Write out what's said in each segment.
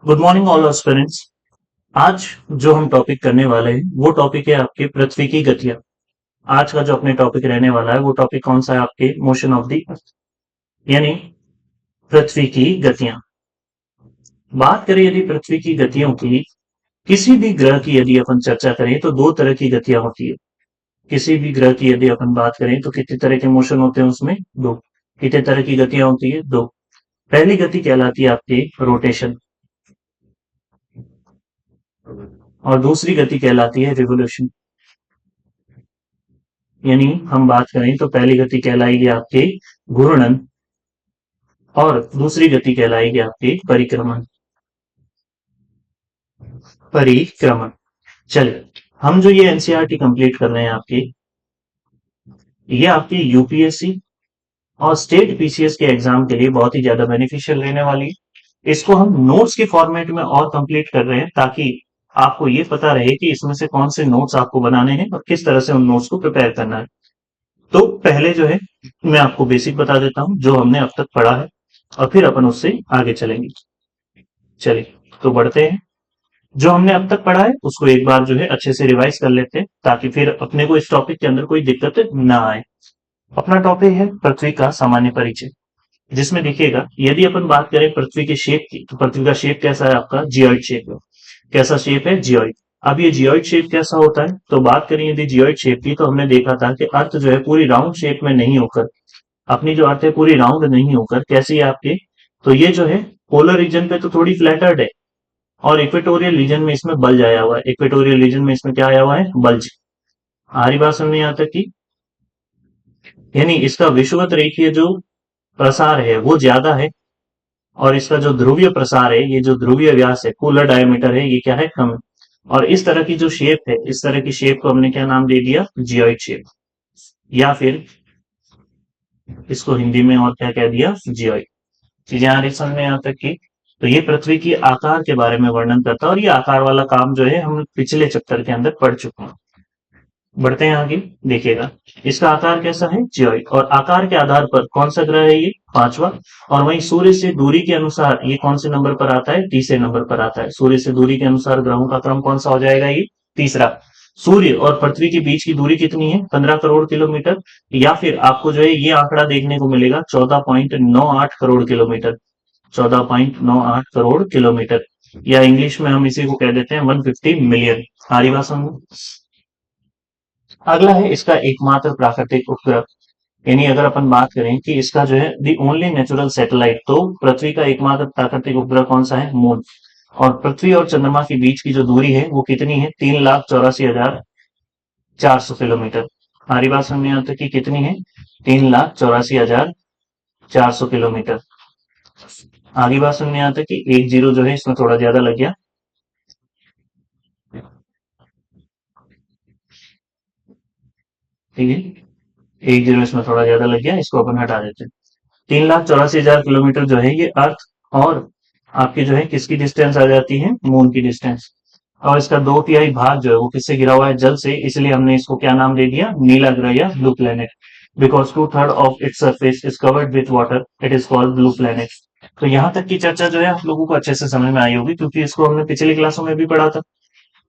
Good morning all aspirants. आज जो हम टॉपिक करने वाले हैं वो टॉपिक है आपके पृथ्वी की गतियां। आज का जो अपने टॉपिक रहने वाला है वो टॉपिक कौन सा है? आपके मोशन ऑफ द अर्थ, यानी पृथ्वी की गतियां। बात करें यदि पृथ्वी की गतियों की, किसी भी ग्रह की यदि अपन चर्चा करें तो दो तरह की गतियां होती है। किसी भी ग्रह की यदि अपन बात करें तो कितने तरह के मोशन होते हैं उसमें? दो। कितने तरह की गतियां होती है? दो। पहली गति कहलाती है आपकी रोटेशन और दूसरी गति कहलाती है रिवोल्यूशन। यानी हम बात करें तो पहली गति कहलाएगी आपकी घूर्णन और दूसरी गति कहलाएगी आपकी परिक्रमण। परिक्रमण। चलिए, हम जो ये एनसीईआरटी कंप्लीट कर रहे हैं आपकी, ये आपकी यूपीएससी और स्टेट पीसीएस के एग्जाम के लिए बहुत ही ज्यादा बेनिफिशियल रहने वाली है। इसको हम नोट्स के फॉर्मेट में और कंप्लीट कर रहे हैं ताकि आपको ये पता रहे कि इसमें से कौन से नोट्स आपको बनाने हैं और किस तरह से उन नोट्स को प्रिपेयर करना है। तो पहले जो है मैं आपको बेसिक बता देता हूं जो हमने अब तक पढ़ा है और फिर अपन उससे आगे चलेंगे। चलिए, तो बढ़ते हैं। जो हमने अब तक पढ़ा है उसको एक बार जो है अच्छे से रिवाइज कर लेते हैं ताकि फिर अपने को इस टॉपिक के अंदर कोई दिक्कत ना आए। अपना टॉपिक है पृथ्वी का सामान्य परिचय, जिसमें देखिएगा यदि अपन बात करें पृथ्वी के शेप की तो पृथ्वी का शेप कैसा है? आपका जियोइड शेप है। कैसा शेप है? जियोइड। अब ये जियोइड शेप कैसा होता है? तो बात करें यदि जियोइड शेप की तो हमने देखा था कि अर्थ जो है पूरी राउंड शेप में नहीं होकर, अपनी जो अर्थ है पूरी राउंड नहीं होकर कैसी है आपके, तो ये जो है पोलर रीजन पे तो थोड़ी फ्लैटर्ड है और इक्वेटोरियल रीजन में इसमें बल्ज आया हुआ है। इक्वेटोरियल रीजन में इसमें क्या आया हुआ है? बल्ज। आ रही बात समझ में यहाँ तक की? यानी इसका विषुवत रेखीय जो प्रसार है वो ज्यादा है और इसका जो ध्रुवीय प्रसार है, ये जो ध्रुवीय व्यास है, पोलर डायमीटर है, ये क्या है? कम है। और इस तरह की जो शेप है, इस तरह की शेप को हमने क्या नाम दे दिया? Geoid shape. या फिर इसको हिंदी में और क्या कह दिया? जियोइड। चीजें आ रही समझ में यहाँ तक की? तो ये पृथ्वी की आकार के बारे में वर्णन करता है और ये आकार वाला काम जो है हम पिछले चैप्टर के अंदर पढ़ चुके हैं। बढ़ते हैं आगे। देखिएगा इसका आकार कैसा है? जियोइड। और आकार के आधार पर कौन सा ग्रह है? ये पांचवा। और वहीं सूर्य से दूरी के अनुसार ये कौन से नंबर पर आता है? तीसरे नंबर पर आता है। सूर्य से दूरी के अनुसार ग्रहों का क्रम कौन सा हो जाएगा? ये तीसरा। सूर्य और पृथ्वी के बीच की दूरी कितनी है? 15 करोड़ किलोमीटर। या फिर आपको जो है ये आंकड़ा देखने को मिलेगा 14.98 करोड़ किलोमीटर। 14.98 करोड़ किलोमीटर, या इंग्लिश में हम इसी को कह देते हैं 150 मिलियन। हमारी बात समझ। अगला है इसका एकमात्र प्राकृतिक उपग्रह। यानी अगर अपन बात करें कि इसका जो है दी ओनली नेचुरल सैटेलाइट, तो पृथ्वी का एकमात्र प्राकृतिक उपग्रह कौन सा है? मून। और पृथ्वी और चंद्रमा के बीच की जो दूरी है वो कितनी है? 3,84,400 किलोमीटर। हमारी बात समझ में यहाँ तक कि कितनी है? 3,84,400 किलोमीटर। आगे बात समझ में यहाँ तक कि एक जीरो जो है इसमें थोड़ा ज्यादा लग गया। ठीक है, एक जीरो इसमें थोड़ा ज्यादा लग गया, इसको अपन हटा देते हैं। 3,84,000 किलोमीटर जो है ये अर्थ और आपकी जो है किसकी डिस्टेंस आ जाती है? मून की डिस्टेंस। और इसका 2/3 भाग जो है वो किससे घिरा हुआ है? जल से। इसलिए हमने इसको क्या नाम दे दिया? नीला ग्रह या blue planet. Because 2/3 of its surface is covered with water, it is called blue planet. तो यहाँ तक की चर्चा जो है आप लोगों को अच्छे से समझ में आई होगी क्योंकि इसको हमने पिछली क्लासों में भी पढ़ा था।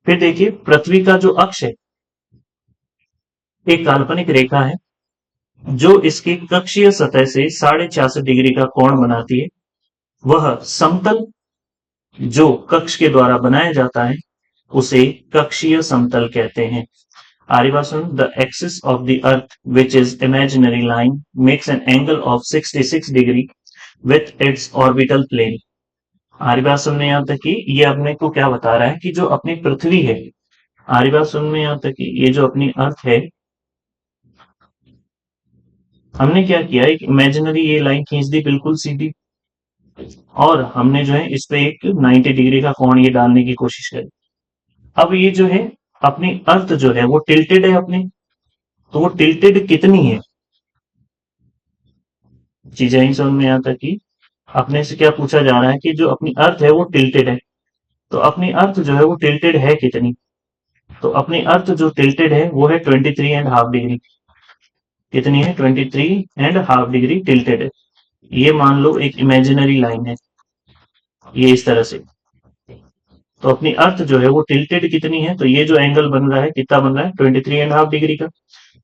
फिर देखिए पृथ्वी का जो अक्ष है एक काल्पनिक रेखा है जो इसकी कक्षीय सतह से 66.5 डिग्री का कोण बनाती है। वह समतल जो कक्ष के द्वारा बनाया जाता है उसे कक्षीय समतल कहते हैं। आरिवासन, the axis of the earth which is imaginary line makes an angle of 66 degree with its orbital plane. आरिवासन में यहाँ तक कि ये अपने को क्या बता रहा है कि जो अपनी पृथ्वी है, आरिवासन में यहाँ तक कि ये जो अपनी अर्थ है, हमने क्या किया? एक इमेजिनरी ये लाइन खींच दी बिल्कुल सीधी और हमने जो है इस पे एक 90 डिग्री का कोण ये डालने की कोशिश करी। अब ये जो है अपनी अर्थ जो है वो टिल्टेड है अपनी, तो वो टिल्टेड कितनी है? चीजें ही समझ में आता कि अपने से क्या पूछा जा रहा है कि जो अपनी अर्थ है वो टिल्टेड है, तो अपनी अर्थ जो है वो टिल्टेड है कितनी? तो अपनी अर्थ जो टिल्टेड है वो है 23.5 डिग्री। कितनी है? 23.5 डिग्री टिल्टेड है। ये मान लो एक इमेजिनरी लाइन है, ये इस तरह से। तो अपनी अर्थ जो है वो टिल्टेड कितनी है, तो ये जो एंगल बन रहा है कितना बन रहा है, 23.5 डिग्री का।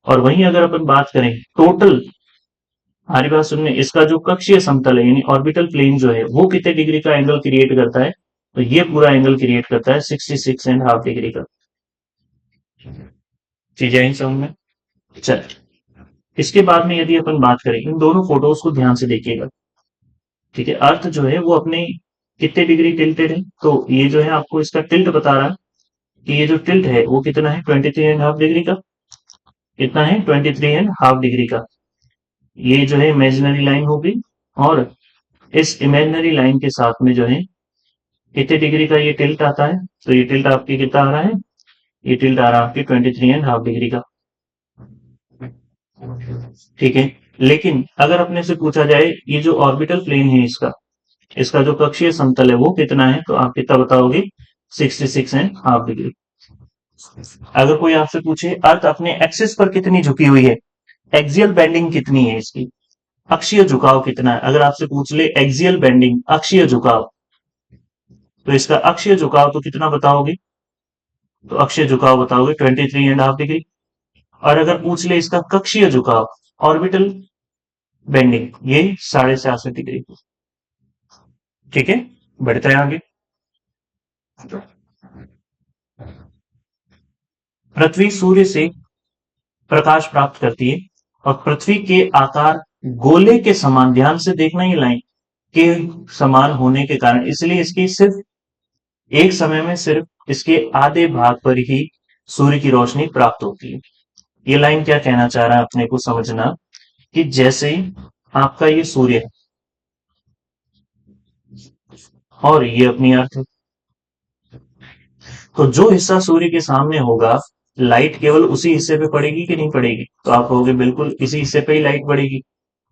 और वहीं अगर अपन बात करें टोटल, हमारी बात सुनने, इसका जो कक्षीय समतल है यानी ऑर्बिटल प्लेन जो है वो कितने डिग्री का एंगल क्रिएट करता है, तो ये पूरा एंगल क्रिएट करता है 66.5 डिग्री का। चीजें आई समझ में। चल, इसके बाद में यदि अपन बात करें, इन दोनों फोटोज को ध्यान से देखिएगा। ठीक है, अर्थ जो है वो अपने कितने डिग्री टिल्टेड है, तो ये जो है आपको इसका टिल्ट बता रहा है कि ये जो टिल्ट है वो कितना है, 23.5 डिग्री का। कितना है, 23.5 डिग्री का। ये जो है इमेजिनरी लाइन होगी, और इस इमेजिनरी लाइन के साथ में जो है कितने डिग्री का ये टिल्ट आता है, तो ये टिल्ट आपकी कितना आ रहा है, ये टिल्ट आ रहा है आपकी 23.5 डिग्री का। ठीक है, लेकिन अगर अपने से पूछा जाए ये जो ऑर्बिटल प्लेन है इसका, इसका जो कक्षीय समतल है वो कितना है, तो आप कितना बताओगे, 66.5 डिग्री। अगर कोई आपसे पूछे अर्थ अपने एक्सिस पर कितनी झुकी हुई है, एक्सियल बेंडिंग कितनी है इसकी, अक्षीय झुकाव कितना है, अगर आपसे पूछ ले एक्सियल बेंडिंग अक्षीय झुकाव, तो इसका अक्षीय झुकाव तो कितना बताओगे, तो अक्षीय झुकाव बताओगे 23.5 डिग्री। और अगर पूछ ले इसका कक्षीय झुकाव, ऑर्बिटल बेंडिंग, ये 66.5 डिग्री। ठीक है, बढ़ते हैं आगे। पृथ्वी सूर्य से प्रकाश प्राप्त करती है, और पृथ्वी के आकार गोले के समान, ध्यान से देखना ये लाइन, के समान होने के कारण, इसलिए इसकी सिर्फ एक समय में सिर्फ इसके आधे भाग पर ही सूर्य की रोशनी प्राप्त होती है। ये लाइन क्या कहना चाह रहा है अपने को समझना, कि जैसे आपका ये सूर्य है और ये अपनी अर्थ है, तो जो हिस्सा सूर्य के सामने होगा, लाइट केवल उसी हिस्से पे पड़ेगी कि नहीं पड़ेगी, तो आप कहोगे बिल्कुल इसी हिस्से पे ही लाइट पड़ेगी।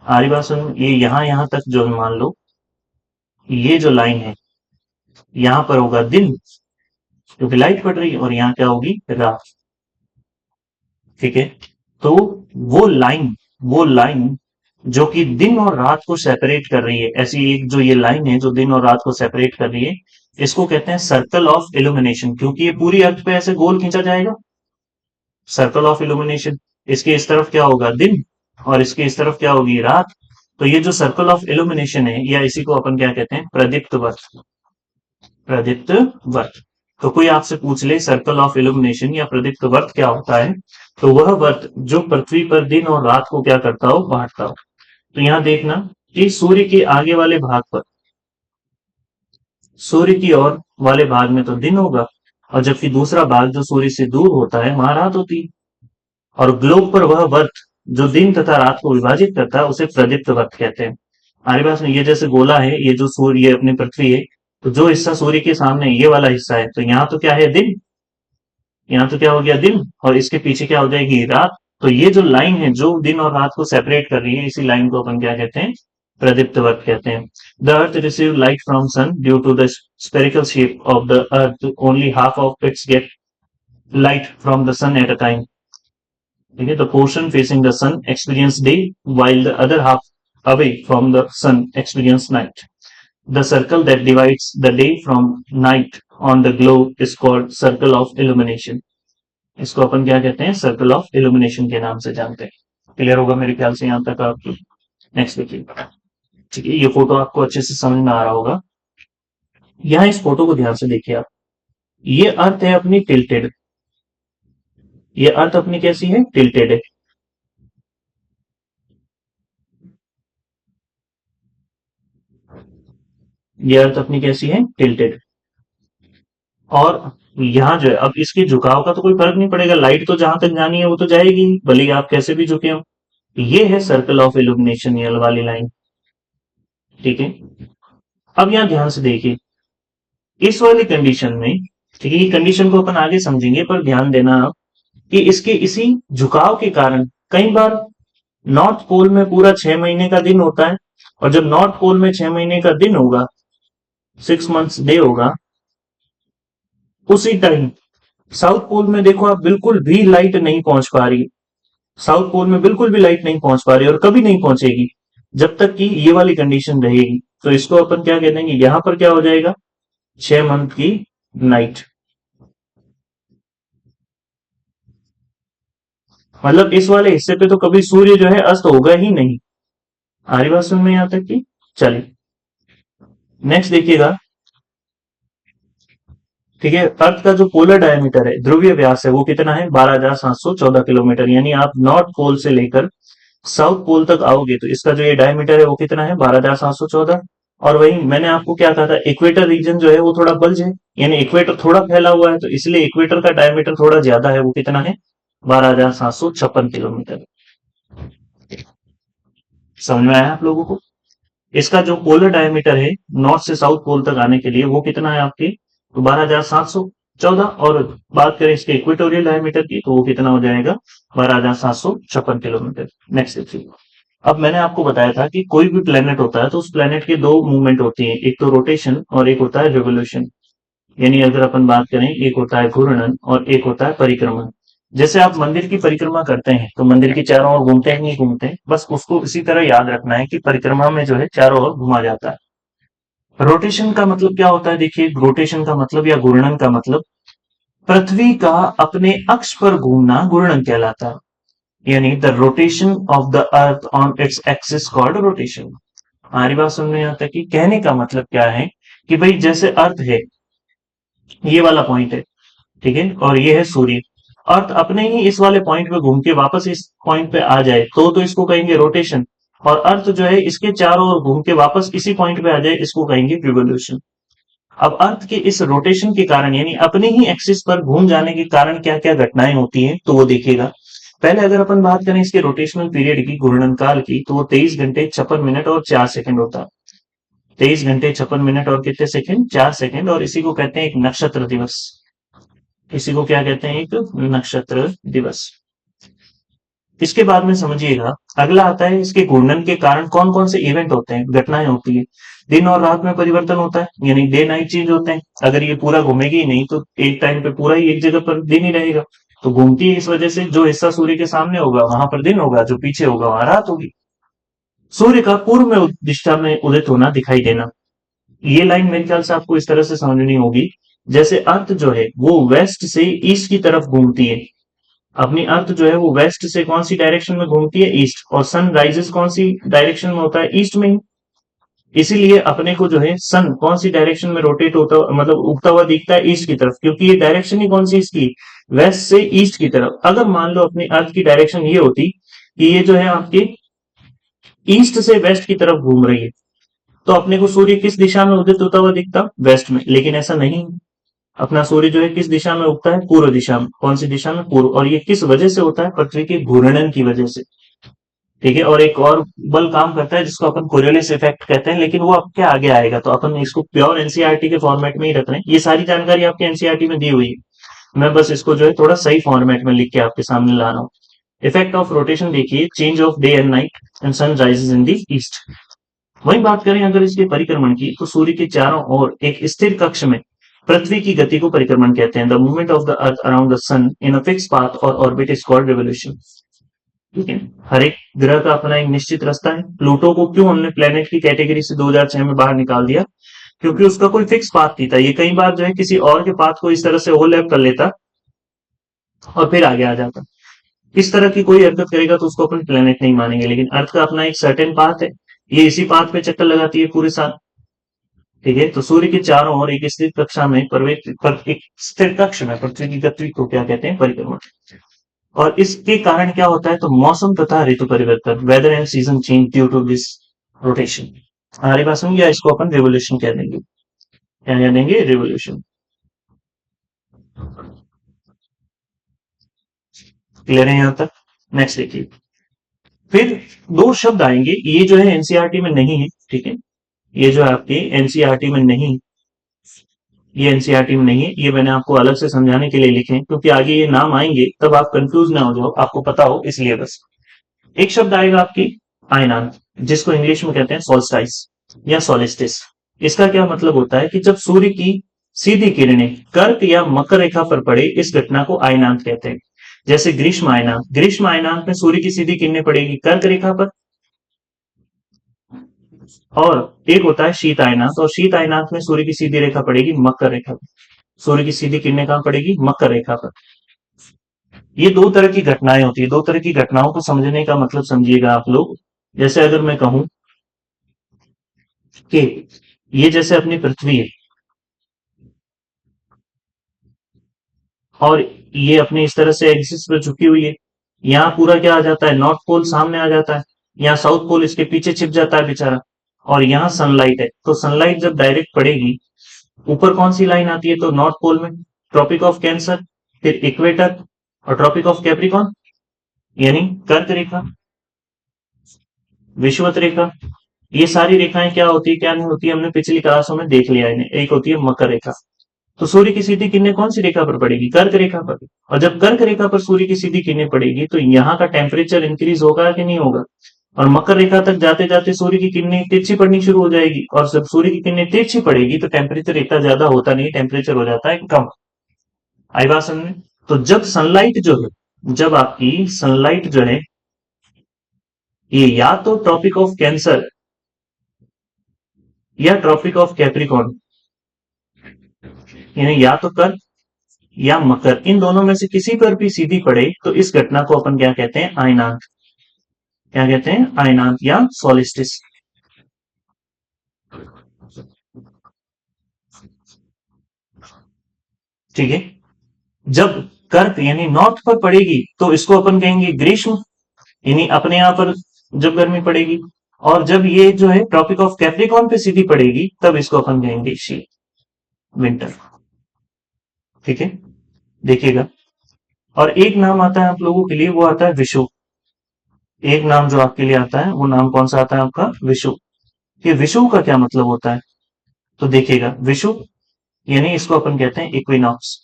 हमारी बात सुन, ये यहां तक जो मान लो ये जो लाइन है यहां पर होगा दिन, क्योंकि लाइट पड़ रही है, और यहाँ क्या होगी, रात। ठीक है, तो वो लाइन जो कि दिन और रात को सेपरेट कर रही है, ऐसी एक जो ये लाइन है जो दिन और रात को सेपरेट कर रही है, इसको कहते हैं सर्कल ऑफ इल्यूमिनेशन, क्योंकि ये पूरी अर्थ पे ऐसे गोल खींचा जाएगा, सर्कल ऑफ इल्यूमिनेशन। इसके इस तरफ क्या होगा, दिन, और इसके इस तरफ क्या होगी, रात। तो ये जो सर्कल ऑफ इल्यूमिनेशन है, या इसी को अपन क्या कहते हैं, प्रदीप्त वर्त। प्रदीप्त वर्त। तो कोई आपसे पूछ ले सर्कल ऑफ इल्यूमिनेशन या प्रदीप्त वर्त क्या होता है, तो वह वर्त जो पृथ्वी पर दिन और रात को क्या करता हो, बांटता हो। तो यहां देखना कि सूर्य के आगे वाले भाग पर, सूर्य की ओर वाले भाग में तो दिन होगा, और जबकि दूसरा भाग जो सूर्य से दूर होता है वहां रात होती है। और ग्लोब पर वह वर्त जो दिन तथा रात को विभाजित करता है उसे प्रदीप्त वर्त कहते हैं। हमारे पास में ये जैसे गोला है, ये जो सूर्य, ये अपनी पृथ्वी है, तो जो हिस्सा सूर्य के सामने ये वाला हिस्सा है, तो यहाँ तो क्या है, दिन, यहाँ तो क्या हो गया, दिन, और इसके पीछे क्या हो जाएगी, रात। तो ये जो लाइन है जो दिन और रात को सेपरेट कर रही है, इसी लाइन को अपन क्या कहते हैं, प्रदीप्त वर्त कहते हैं। The earth receive light from sun due to the spherical shape of the earth, only half of its get light from the sun at a time. ठीक है, the portion facing the sun experience day, while the other half away from the sun experience night. The circle that divides the day from night on the globe is called circle of illumination. इसको अपन क्या कहते हैं, circle of illumination के नाम से जानते हैं। Clear होगा मेरे ख्याल से यहाँ तक आपको। नेक्स्ट देखिए। ठीक है, ये फोटो आपको अच्छे से समझ में आ रहा होगा। यहाँ इस फोटो को ध्यान से देखिए आप, ये अर्थ है अपनी टिल्टेड, ये अर्थ अपनी कैसी है, टिल्टेड है। ये अर्थ अपनी कैसी है, टिल्टेड। और यहाँ जो है, अब इसके झुकाव का तो कोई फर्क नहीं पड़ेगा, लाइट तो जहां तक जानी है वो तो जाएगी, भले ही आप कैसे भी झुके हो। ये है सर्कल ऑफ इल्यूमिनेशन, ये वाली लाइन। ठीक है, अब यहाँ ध्यान से देखिए, इस वाली कंडीशन में, ठीक है, ये कंडीशन को अपन आगे समझेंगे, पर ध्यान देना आप कि इसके इसी झुकाव के कारण कई बार नॉर्थ पोल में पूरा 6 महीने का दिन होता है, और जब नॉर्थ पोल में 6 महीने का दिन होगा, 6 मंथ्स डे होगा, उसी टाइम साउथ पोल में देखो आप, बिल्कुल भी लाइट नहीं पहुंच पा रही। साउथ पोल में बिल्कुल भी लाइट नहीं पहुंच पा रही, और कभी नहीं पहुंचेगी जब तक कि ये वाली कंडीशन रहेगी। तो इसको अपन क्या कह देंगे, यहां पर क्या हो जाएगा, 6 मंथ की नाइट। मतलब इस वाले हिस्से पे तो कभी सूर्य जो है अस्त होगा ही नहीं। आ रही बात समझ में यहाँ तक की? चलिए नेक्स्ट देखिएगा। ठीक है, अर्थ का जो पोलर डायमीटर है, ध्रुवीय व्यास है, वो कितना है? 12,714 किलोमीटर। यानी आप नॉर्थ पोल से लेकर साउथ पोल तक आओगे तो इसका जो ये डायमीटर है वो कितना है? 12,714। और वही मैंने आपको क्या कहा था, इक्वेटर रीजन जो है वो थोड़ा बल्ज है, यानी इक्वेटर थोड़ा फैला हुआ है, तो इसलिए इक्वेटर का डायमीटर थोड़ा ज्यादा है, वो कितना है? 12,756 किलोमीटर। समझ में आया आप लोगों को? इसका जो पोलर डायमीटर है नॉर्थ से साउथ पोल तक आने के लिए वो कितना है आपके? तो 12,714। और बात करें इसके इक्वेटोरियल डायमीटर की तो वो कितना हो जाएगा? 12,756 किलोमीटर। नेक्स्ट देखिए। अब मैंने आपको बताया था कि कोई भी प्लेनेट होता है तो उस प्लेनेट के दो मूवमेंट होती है, एक तो रोटेशन और एक होता है रिवोल्यूशन। यानी अगर अपन बात करें, एक होता है घूर्णन और एक होता है परिक्रमण। जैसे आप मंदिर की परिक्रमा करते हैं तो मंदिर के चारों ओर घूमते हैं, नहीं घूमते? बस उसको इसी तरह याद रखना है कि परिक्रमा में जो है चारों ओर घुमा जाता है। रोटेशन का मतलब क्या होता है? देखिए, रोटेशन का मतलब या घूर्णन का मतलब पृथ्वी का अपने अक्ष पर घूमना घूर्णन कहलाता है। यानी the rotation of the earth on its axis called rotation. हमारी बात सुनने आता है कि कहने का मतलब क्या है कि भाई जैसे अर्थ है, ये वाला पॉइंट है, ठीक है, और ये है सूर्य। अर्थ अपने ही इस वाले पॉइंट पे घूम के वापस इस पॉइंट पे आ जाए तो इसको कहेंगे रोटेशन। और अर्थ जो है इसके चारों ओर घूम के वापस इसी पॉइंट पे आ जाए, इसको कहेंगे रिवोल्यूशन। अब अर्थ के इस रोटेशन के कारण यानी अपने ही एक्सिस पर घूम जाने के कारण क्या क्या घटनाएं होती हैं तो वो देखिएगा। पहले अगर अपन बात करें इसके रोटेशनल पीरियड की, घूर्णन काल की, तो वो 23 घंटे 56 मिनट और 4 सेकंड होता है। 23 घंटे 56 मिनट और कितने सेकंड? 4 सेकंड। और इसी को कहते हैं एक नक्षत्र दिवस। इसी को क्या कहते हैं? एक नक्षत्र दिवस। इसके बाद में समझिएगा, अगला आता है इसके घूर्णन के कारण कौन कौन से इवेंट होते हैं, घटनाएं होती है। दिन और रात में परिवर्तन होता है, यानी डे नाइट चेंज होते हैं। अगर ये पूरा घूमेगी ही नहीं तो एक टाइम पे पूरा ही एक जगह पर दिन ही रहेगा। तो घूमती है, इस वजह से जो हिस्सा सूर्य के सामने होगा वहां पर दिन होगा, जो पीछे होगा वहां रात होगी। सूर्य का पूर्व में दिशा में उदित होना, दिखाई देना। ये लाइन मेरे ख्याल से आपको इस तरह से समझनी होगी। जैसे अर्थ जो है वो वेस्ट से ईस्ट की तरफ घूमती है। अपनी अर्थ जो है वो वेस्ट से कौन सी डायरेक्शन में घूमती है? ईस्ट। और सन राइजेस कौन सी डायरेक्शन में होता है? ईस्ट में ही। इसीलिए अपने को जो है सन कौन सी डायरेक्शन में रोटेट होता, मतलब उगता हुआ दिखता है? ईस्ट की तरफ, क्योंकि ये डायरेक्शन ही कौन सी इसकी? वेस्ट से ईस्ट की तरफ। अगर मान लो अपनी अर्थ की डायरेक्शन ये होती कि ये जो है आपके ईस्ट से वेस्ट की तरफ घूम रही है, तो अपने को सूर्य किस दिशा में उदित होता हुआ दिखता? वेस्ट में। लेकिन ऐसा नहीं है। अपना सूर्य जो है किस दिशा में उगता है? पूर्व दिशा में। कौन सी दिशा में? पूर्व। और ये किस वजह से होता है? पृथ्वी के घूर्णन की वजह से। ठीक है, और एक और बल काम करता है जिसको अपन कोरियोलिस इफेक्ट कहते हैं, लेकिन वो आपके आगे आएगा, तो अपन इसको प्योर एनसीईआरटी के फॉर्मेट में ही रख रहे हैं। ये सारी जानकारी आपके एनसीईआरटी में दी हुई है, मैं बस इसको जो है थोड़ा सही फॉर्मेट में लिख के आपके सामने ला रहा हूँ। इफेक्ट ऑफ रोटेशन देखिए, change of day and night and sun rises in the east. वही बात करें अगर इसके परिक्रमण की, तो सूर्य के चारों ओर एक स्थिर कक्ष में पृथ्वी की गति को परिक्रमण कहते हैं। The movement of the earth around the sun in a fix path और ऑर्बिट इज कॉल्ड रिवोल्यूशन। ठीक है, हर एक ग्रह का अपना एक निश्चित रास्ता है। प्लूटो को क्यों हमने प्लेनेट की कैटेगरी से 2006 में बाहर निकाल दिया? क्योंकि उसका कोई फिक्स पाथ नहीं था। ये कई बार जो है किसी और के पाथ को इस तरह से ओवरलैप कर लेता और फिर आगे आ जाता। इस तरह की कोई हरकत करेगा तो उसको अपन प्लेनेट नहीं मानेंगे। लेकिन अर्थ का अपना एक सर्टेन पाथ है, ये इसी पाथ पे चक्कर लगाती है पूरे साल। ठीक है, तो सूर्य के चारों ओर एक स्थिर कक्षा में एक स्थिर कक्ष में पृथ्वी की गति को क्या कहते हैं? परिक्रमण। और इसके कारण क्या होता है? तो मौसम तथा ऋतु परिवर्तन, weather and season change due to this rotation. हमारी बात समझ गया? इसको अपन रिवोल्यूशन कह देंगे। क्या कह देंगे? रिवोल्यूशन। क्लियर है यहाँ तक? नेक्स्ट देखिए। फिर दो शब्द आएंगे, ये जो है एनसीईआरटी में नहीं है। ठीक है, ये जो है आपके एनसीईआरटी में नहीं, ये एनसीईआरटी में नहीं है, ये मैंने आपको अलग से समझाने के लिए लिखे हैं, क्योंकि आगे ये नाम आएंगे तब आप कंफ्यूज ना हो जाओ, आपको पता हो इसलिए बस। एक शब्द आएगा आपकी आयनांत, जिसको इंग्लिश में कहते हैं सोल्स्टाइस या सोलिस्टिस। इसका क्या मतलब होता है कि जब सूर्य की सीधी किरणें कर्क या मकर रेखा पर पड़े, इस घटना को आयनांत कहते हैं। जैसे ग्रीष्म आयनांत, ग्रीष्म आयनांत में सूर्य की सीधी किरणें पड़ेगी कर्क रेखा पर। और एक होता है शीत आयनांत, और शीत आयनांत में सूर्य की सीधी रेखा पड़ेगी मकर रेखा पर। सूर्य की सीधी किरणें कहां पड़ेगी? मकर रेखा पर। ये दो तरह की घटनाएं होती है। दो तरह की घटनाओं को समझने का मतलब समझिएगा आप लोग। जैसे अगर मैं कहूं कि ये जैसे अपनी पृथ्वी है और ये अपने इस तरह से एक्सिस पर झुकी हुई है, यहाँ पूरा क्या आ जाता है? नॉर्थ पोल सामने आ जाता है, यहाँ साउथ पोल इसके पीछे छिप जाता है बेचारा, और यहाँ सनलाइट है। तो सनलाइट जब डायरेक्ट पड़ेगी, ऊपर कौन सी लाइन आती है? तो नॉर्थ पोल में ट्रॉपिक ऑफ कैंसर, फिर इक्वेटर और ट्रॉपिक ऑफ कैप्रिकॉन, यानी कर्क रेखा, विषुवत रेखा। ये सारी रेखाएं क्या होती है क्या नहीं होती, हमने पिछली क्लासों में देख लिया इन्हें। एक होती है मकर रेखा। तो सूर्य की सीधी किरणें कौन सी रेखा पर पड़ेगी? कर्क रेखा पर। और जब कर्क रेखा पर सूर्य की सीधी किरणें पड़ेगी तो यहाँ का टेम्परेचर इंक्रीज होगा कि नहीं होगा? और मकर रेखा तक जाते जाते सूर्य की किरणें तिरछी पड़नी शुरू हो जाएगी, और जब सूर्य की किरणें तिरछी पड़ेगी तो टेम्परेचर इतना ज्यादा होता नहीं, टेम्परेचर हो जाता है कम। आई बात समझ में? तो जब सनलाइट जो है, जब आपकी सनलाइट जो है, ये या तो ट्रॉपिक ऑफ कैंसर या ट्रॉपिक ऑफ कैप्रिकॉर्न, यानी या तो कर्क या मकर, इन दोनों में से किसी पर भी सीधी पड़े तो इस घटना को अपन क्या कहते हैं? आयनांत। क्या कहते हैं? आयनांत या सोलिस्टिस। ठीक है। जब कर्क यानी नॉर्थ पर पड़ेगी तो इसको अपन कहेंगे ग्रीष्म, यानी अपने यहां पर जब गर्मी पड़ेगी। और जब ये जो है ट्रॉपिक ऑफ कैप्रिकॉर्न पे सीधी पड़ेगी तब इसको अपन कहेंगे शीत, विंटर। ठीक है, देखिएगा। और एक नाम आता है आप लोगों के लिए, वो आता है विषुव। एक नाम जो आपके लिए आता है वो नाम कौन सा आता है आपका? विषुव। ये विषुव का क्या मतलब होता है? तो देखिएगा, विषुव यानी इसको अपन कहते हैं इक्विनॉक्स।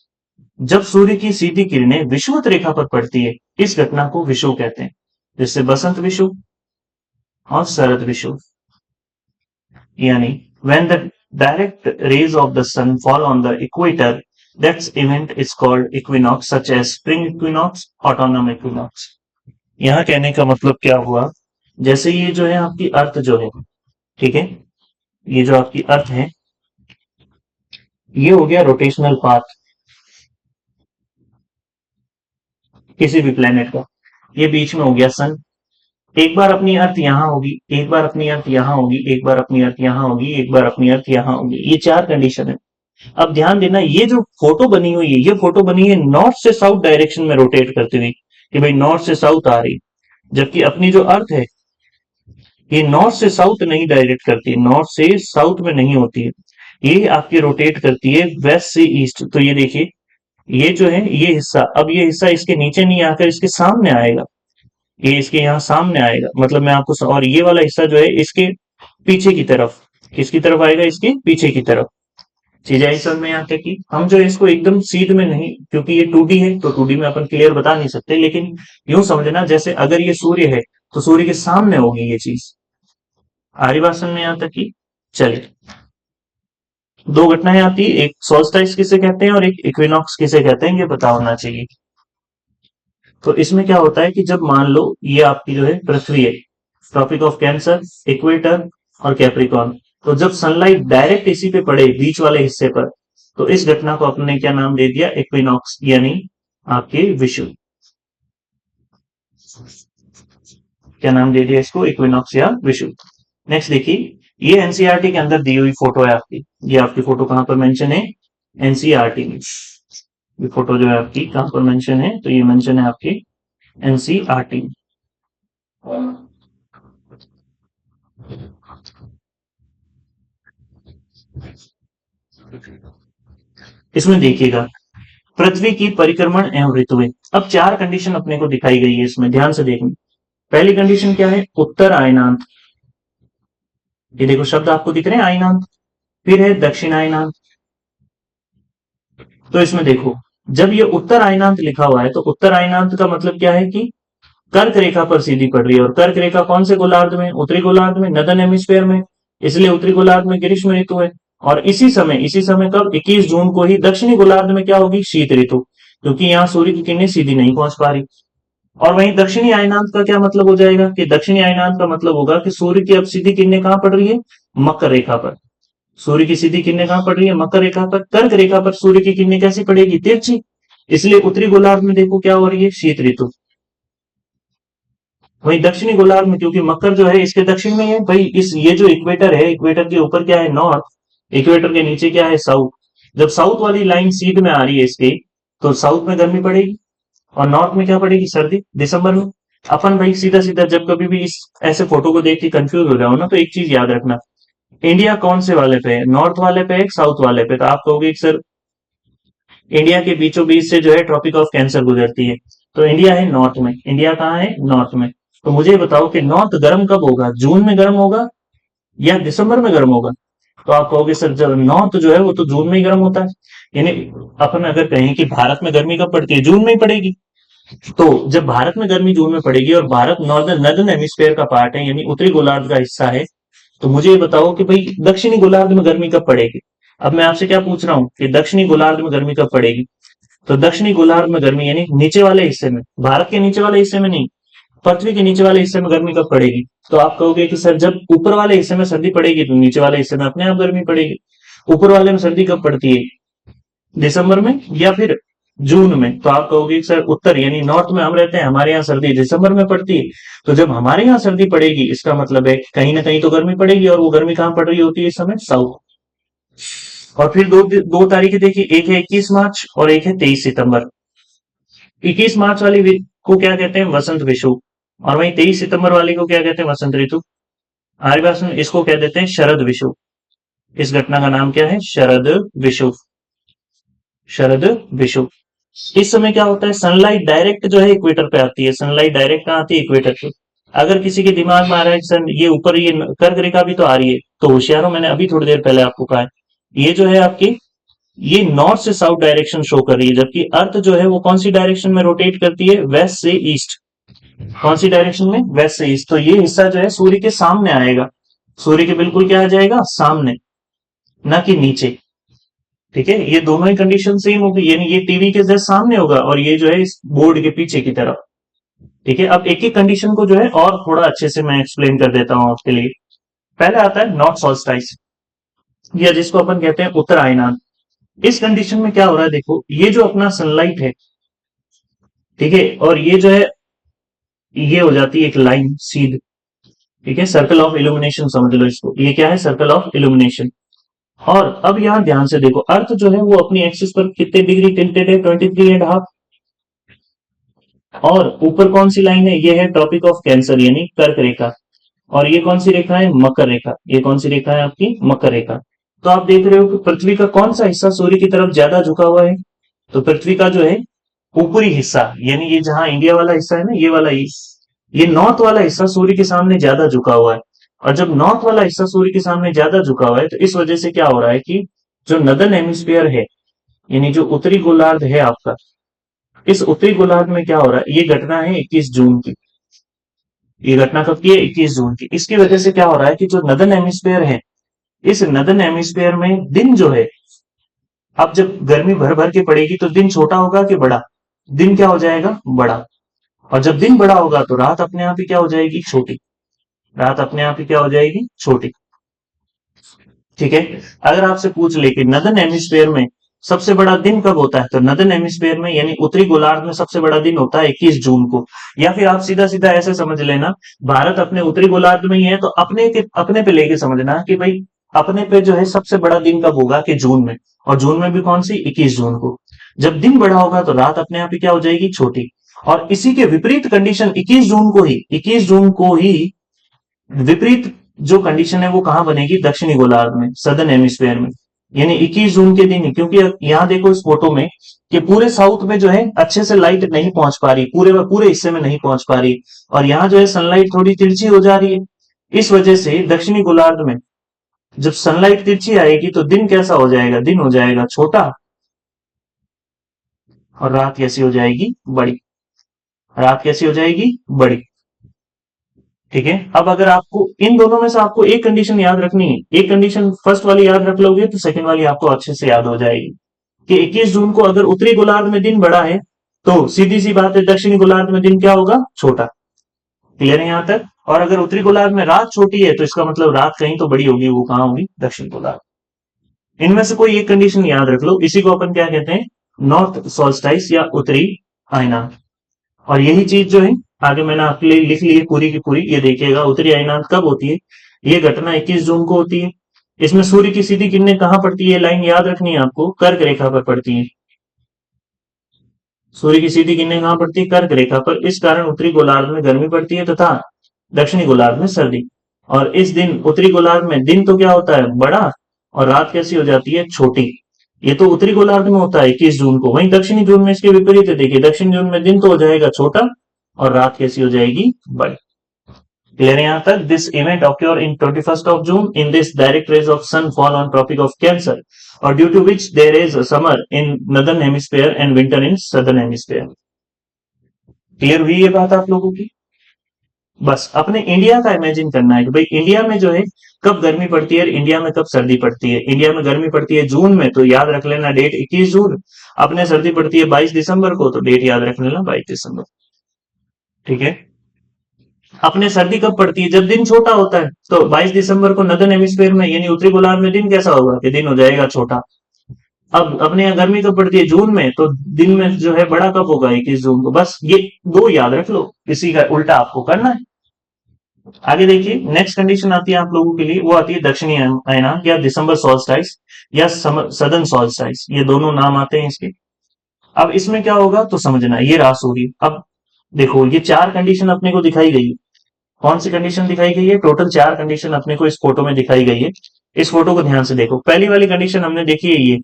जब सूर्य की सीधी किरणें विषुवत रेखा पर पड़ती है, इस घटना को विषुव कहते हैं। जैसे बसंत विषुव और शरद विषुव, यानी when the direct rays of the sun fall on the equator, that event is called equinox, such as spring equinox, autumn equinox। यहाँ कहने का मतलब क्या हुआ? जैसे ये जो है आपकी अर्थ जो है, ठीक है, ये जो आपकी अर्थ है, ये हो गया रोटेशनल पाथ किसी भी प्लेनेट का। ये बीच में हो गया सन। एक बार अपनी अर्थ यहाँ होगी, एक बार अपनी अर्थ यहाँ होगी, एक बार अपनी अर्थ यहाँ होगी, एक बार अपनी अर्थ यहाँ होगी। ये चार कंडीशन है। अब ध्यान देना, ये जो फोटो बनी हुई है, ये फोटो बनी है नॉर्थ से साउथ डायरेक्शन में रोटेट करती हुई, कि भाई नॉर्थ से साउथ आ रही। जबकि अपनी जो अर्थ है, ये नॉर्थ से साउथ नहीं डायरेक्ट करती, नॉर्थ से साउथ में नहीं होती है, ये आपकी रोटेट करती है वेस्ट से ईस्ट। तो ये देखिए, ये जो है ये हिस्सा, अब ये हिस्सा इसके नीचे नहीं आकर इसके सामने आएगा, ये इसके यहाँ सामने आएगा। मतलब मैं आपको, और ये वाला हिस्सा जो है इसके पीछे की तरफ, किसकी तरफ आएगा? इसके पीछे की तरफ। चीज आई समझ में यहाँ तक की? हम जो है इसको एकदम सीध में नहीं, क्योंकि ये 2D है तो 2D में अपन क्लियर बता नहीं सकते, लेकिन यूं समझना जैसे अगर ये सूर्य है तो सूर्य के सामने होगी ये चीज। आ रही बात समझ में यहाँ तक की? चलिए, दो घटनाएं आती है, एक सोल्स्टाइस किसे कहते हैं और एक इक्विनॉक्स किसे कहते हैं, ये पता होना चाहिए। तो इसमें क्या होता है कि जब मान लो ये आपकी जो है पृथ्वी है, ट्रॉपिक ऑफ कैंसर, इक्वेटर और कैप्रिकॉर्न, तो जब सनलाइट डायरेक्ट इसी पे पड़े बीच वाले हिस्से पर, तो इस घटना को अपने क्या नाम दे दिया? इक्विनॉक्स, यानी आपके विषुव। क्या नाम दे दिया इसको? इक्विनॉक्स या विषुव। नेक्स्ट देखिए, ये एनसीईआरटी के अंदर दी हुई फोटो है आपकी। ये आपकी फोटो कहां पर मेंशन है? एनसीईआरटी में। ये फोटो जो है आपकी कहां पर मेंशन है? तो ये मेंशन है आपकी एनसीईआरटी में। इसमें देखिएगा, पृथ्वी की परिक्रमण एवं ऋतुएं। अब चार कंडीशन अपने को दिखाई गई है इसमें, ध्यान से देखना। पहली कंडीशन क्या है? उत्तर आयनांत। ये देखो शब्द आपको दिख रहे हैं, आयनांत। फिर है दक्षिण आयनांत। तो इसमें देखो, जब ये उत्तर आयनांत लिखा हुआ है तो उत्तर आयनांत का मतलब क्या है? कि कर्क रेखा पर सीधी पड़ रही है। और कर्क रेखा कौन से गोलार्ध में? उत्तरी गोलार्ध में, नदन हेमिस्फेयर में। इसलिए उत्तरी गोलार्ध में ग्रीष्म ऋतु है। और इसी समय कब? 21 जून को ही दक्षिणी गोलार्ध में क्या होगी? शीत ऋतु, क्योंकि यहाँ सूर्य की किरणें सीधी नहीं पहुंच पा रही। और वहीं दक्षिणी आयनांत का क्या मतलब हो जाएगा? कि दक्षिणी आयनांत का मतलब होगा कि सूर्य की अब सीधी किरणें कहां पड़ रही है? मकर रेखा पर। सूर्य की सीधी किरणें कहां पड़ रही है? मकर रेखा पर। कर्क रेखा पर सूर्य की किरणें कैसी पड़ेगी? तिरछी। इसलिए उत्तरी गोलार्ध में देखो क्या हो रही है? शीत ऋतु। वही दक्षिणी गोलार्ध में, क्योंकि मकर जो है इसके दक्षिण में है भाई, इस ये जो इक्वेटर है, इक्वेटर के ऊपर क्या है? नॉर्थ। इक्वेटर के नीचे क्या है? साउथ। जब साउथ वाली लाइन सीध में आ रही है इसके, तो साउथ में गर्मी पड़ेगी और नॉर्थ में क्या पड़ेगी? सर्दी, दिसंबर में। अपन भाई सीधा सीधा जब कभी भी इस ऐसे फोटो को देख के कंफ्यूज हो जाओ ना, तो एक चीज याद रखना, इंडिया कौन से वाले पे है? नॉर्थ वाले पे है, साउथ वाले पे? तो आप कहोगे कि सर इंडिया के बीचों बीच से जो है ट्रॉपिक ऑफ कैंसर गुजरती है, तो इंडिया है नॉर्थ में। इंडिया कहाँ है? नॉर्थ में। तो मुझे बताओ कि नॉर्थ गर्म कब होगा? जून में गर्म होगा या दिसंबर में गर्म होगा? तो आप कहोगे सर जब नॉर्थ जो है वो तो जून में ही गर्म होता है। यानी अपन अगर कहें कि भारत में गर्मी कब पड़ती है? जून में ही पड़ेगी। तो जब भारत में गर्मी जून में पड़ेगी और भारत नॉर्दर्न नदर्न हेमिस्फेयर का पार्ट है, यानी उत्तरी गोलार्ध का हिस्सा है, तो मुझे ये बताओ कि भाई दक्षिणी गोलार्ध में गर्मी कब पड़ेगी? अब मैं आपसे क्या पूछ रहा हूँ कि दक्षिणी गोलार्ध में गर्मी कब पड़ेगी? तो दक्षिणी गोलार्ध में गर्मी यानी नीचे वाले हिस्से में, भारत के नीचे वाले हिस्से में नहीं, पृथ्वी के नीचे वाले हिस्से में गर्मी कब पड़ेगी? तो आप कहोगे कि सर जब ऊपर वाले हिस्से में सर्दी पड़ेगी तो नीचे वाले हिस्से में अपने आप गर्मी पड़ेगी। ऊपर वाले में सर्दी कब पड़ती है? दिसंबर में या फिर जून में? तो आप कहोगे कि सर उत्तर यानी नॉर्थ में हम रहते हैं, हमारे यहाँ सर्दी दिसंबर में पड़ती है। तो जब हमारे यहाँ सर्दी पड़ेगी इसका मतलब है कहीं ना कहीं तो गर्मी पड़ेगी, और वो गर्मी कहाँ पड़ रही होती है इस समय? साउथ। और फिर दो तारीखें देखिए, एक है 21 मार्च और एक है 23 सितंबर। 21 मार्च वाली को क्या कहते हैं? वसंत विषु। और वहीं 23 सितंबर वाली को क्या कहते हैं? वसंत ऋतु। हमारी बात सुन, इसको क्या देते हैं? शरद विषु। इस घटना का नाम क्या है? शरद विषु। शरद विषु। इस समय क्या होता है? सनलाइट डायरेक्ट जो है इक्वेटर पे आती है। सनलाइट डायरेक्ट कहाँ आती है? इक्वेटर पे। अगर किसी के दिमाग में आ रहा है सन ये ऊपर ये कर्क रेखा भी तो आ रही है, तो होशियारो, मैंने अभी थोड़ी देर पहले आपको कहा है, ये जो है आपकी, ये नॉर्थ से साउथ डायरेक्शन शो कर रही है, जबकि अर्थ जो है वो कौन सी डायरेक्शन में रोटेट करती है? वेस्ट से ईस्ट। कौन सी डायरेक्शन में? वेस्ट से ईस्ट। तो ये हिस्सा जो है सूर्य के सामने आएगा। सूर्य के बिल्कुल क्या आ जाएगा? सामने, ना कि नीचे। ठीक है, ये दोनों ही कंडीशन सेम होगी, यानी ये टीवी के जस्ट सामने होगा और ये जो है इस बोर्ड के पीछे की तरफ। ठीक है, अब एक एक कंडीशन को जो है और थोड़ा अच्छे से मैं एक्सप्लेन कर देता हूं आपके लिए। पहले आता है नॉर्थ सॉल्स्टाइस, या जिसको अपन कहते हैं उत्तरायणान। इस कंडीशन में क्या हो रहा है? देखो, ये जो अपना सनलाइट है, ठीक है, और ये जो है ये हो जाती है एक लाइन सीध। ठीक है, सर्कल ऑफ इल्यूमिनेशन समझ लो इसको, ये क्या है? Circle of illumination. और अब यहां ध्यान से देखो, अर्थ जो है वो अपनी एक्सिस पर कितने डिग्री टिल्टेड है? 23.5। और ऊपर कौन सी लाइन है? ये है ट्रॉपिक ऑफ कैंसर यानी कर्क रेखा। और ये कौन सी रेखा है? मकर रेखा। ये कौन सी रेखा है आपकी? मकर रेखा। तो आप देख रहे हो कि पृथ्वी का कौन सा हिस्सा सूर्य की तरफ ज्यादा झुका हुआ है? तो पृथ्वी का जो है ऊपरी हिस्सा, यानी ये जहां इंडिया वाला हिस्सा है ना, ये वाला ये नॉर्थ वाला हिस्सा सूर्य के सामने ज्यादा झुका हुआ है। और जब नॉर्थ वाला हिस्सा सूर्य के सामने ज्यादा झुका हुआ है, तो इस वजह से क्या हो रहा है कि जो नदर्न हेमिस्फीयर है, यानी जो उत्तरी गोलार्ध है आपका, इस उत्तरी गोलार्ध में क्या हो रहा है? ये घटना है 21 जून की। ये घटना कब की है? 21 जून की। इसकी वजह से क्या हो रहा है कि जो नदर्न हेमिस्फीयर है, इस नदर्न हेमिस्फीयर में दिन जो है, अब जब गर्मी भर भर के पड़ेगी तो दिन छोटा होगा कि बड़ा? दिन क्या हो जाएगा? बड़ा। और जब दिन बड़ा होगा तो रात अपने आप ही क्या हो जाएगी? छोटी। रात अपने आप ही क्या हो जाएगी? छोटी। ठीक है, अगर आपसे पूछ ले कि नदर्न हेमिस्फीयर में सबसे बड़ा दिन कब होता है, तो नदर्न हेमिस्फीयर में यानी उत्तरी गोलार्ध में सबसे बड़ा दिन होता है 21 जून को। या फिर आप सीधा सीधा ऐसे समझ लेना, भारत अपने उत्तरी गोलार्ध में ही है, तो अपने पे लेके समझना कि भाई अपने पे जो है सबसे बड़ा दिन कब होगा? कि जून में। और जून में भी कौन सी? 21 जून को। जब दिन बड़ा होगा तो रात अपने आप ही क्या हो जाएगी? छोटी। और इसी के विपरीत कंडीशन 21 जून को ही विपरीत जो कंडीशन है वो कहां बनेगी? दक्षिणी गोलार्ध में, सदर्न हेमिस्फीयर में। यानी 21 जून के दिन ही, क्योंकि यहां देखो इस फोटो में कि पूरे साउथ में जो है अच्छे से लाइट नहीं पहुंच पा रही, पूरे हिस्से में नहीं पहुंच पा रही, और यहाँ जो है सनलाइट थोड़ी तिरछी हो जा रही है। इस वजह से दक्षिणी गोलार्ध में जब सनलाइट तिरछी आएगी तो दिन कैसा हो जाएगा? दिन हो जाएगा छोटा, और रात कैसी हो जाएगी? बड़ी। रात कैसी हो जाएगी? बड़ी। ठीक है, अब अगर आपको इन दोनों में से आपको एक कंडीशन याद रखनी है, एक कंडीशन फर्स्ट वाली याद रख लोगे तो सेकंड वाली आपको अच्छे से याद हो जाएगी कि 21 जून को अगर उत्तरी गोलार्ध में दिन बड़ा है, तो सीधी सी बात है दक्षिणी गोलार्ध में दिन क्या होगा? छोटा। क्लियर है यहां तक? और अगर उत्तरी गोलार्ध में रात छोटी है तो इसका मतलब रात कहीं तो बड़ी होगी, वो कहां होगी? दक्षिण गोलार्ध। इनमें से कोई एक कंडीशन याद रख लो, इसी को अपन क्या कहते हैं, नॉर्थ सोल्स्टाइस या उत्तरी अयनांत। और यही चीज जो है आगे मैंने आपके लिए लिख ली है पूरी की पूरी, ये देखिएगा उत्तरी अयनांत कब होती है, ये घटना 21 जून को होती है। इसमें सूर्य की सीधी किरणें कहां पड़ती है, लाइन याद रखनी है आपको, कर्क रेखा पर पड़ती है। सूर्य की सीधी किरणें कहां पड़ती है, कर्क रेखा पर। इस कारण उत्तरी गोलार्ध में गर्मी पड़ती है तथा दक्षिणी गोलार्ध में सर्दी। और इस दिन उत्तरी गोलार्ध में दिन तो क्या होता है, बड़ा, और रात कैसी हो जाती है, छोटी। ये तो उत्तरी गोलार्ध में होता है 21 जून को। वहीं दक्षिणी जून में इसके विपरीत है, देखिए दक्षिण जून में दिन तो हो जाएगा छोटा और रात कैसी हो जाएगी, बड़ी। क्लियर है यहाँ तक। This event occur in 21st of June, in this direct rays of sun fall on tropic of cancer, और due to which there is summer in northern hemisphere and winter in southern hemisphere. Clear हुई ये बात आप लोगों की। बस अपने India का इमेजिन करना है कि भाई इंडिया में जो है कब गर्मी पड़ती है और इंडिया में कब सर्दी पड़ती है। इंडिया में गर्मी पड़ती है जून में, तो याद रख लेना डेट 21 जून। अपने सर्दी पड़ती है 22 दिसंबर को, तो डेट याद रख लेना 22 दिसंबर। ठीक है। अपने सर्दी कब पड़ती है, जब दिन छोटा होता है, तो 22 दिसंबर को नदर्न हेमिस्फीयर में यानी उत्तरी गोलार्ध में दिन कैसा होगा, कि दिन हो जाएगा छोटा। अब अपने यहाँ गर्मी कब पड़ती है, जून में, तो दिन में जो है बड़ा कब होगा, 21 जून को। बस ये दो याद रख लो, इसी का उल्टा आपको करना है। आगे देखिए नेक्स्ट कंडीशन आती है आप लोगों के लिए, वो आती है दक्षिणी अयनांत या दिसंबर सॉल्स्टाइस या सदर्न सॉल्स्टाइस, ये दोनों नाम आते हैं इसके। अब इसमें क्या होगा तो समझना, ये रास होगी। अब देखो ये चार कंडीशन अपने को दिखाई गई है। कौन सी कंडीशन दिखाई गई है, टोटल चार कंडीशन अपने को इस फोटो में दिखाई गई है। इस फोटो को ध्यान से देखो। पहली वाली कंडीशन हमने देखी है ये,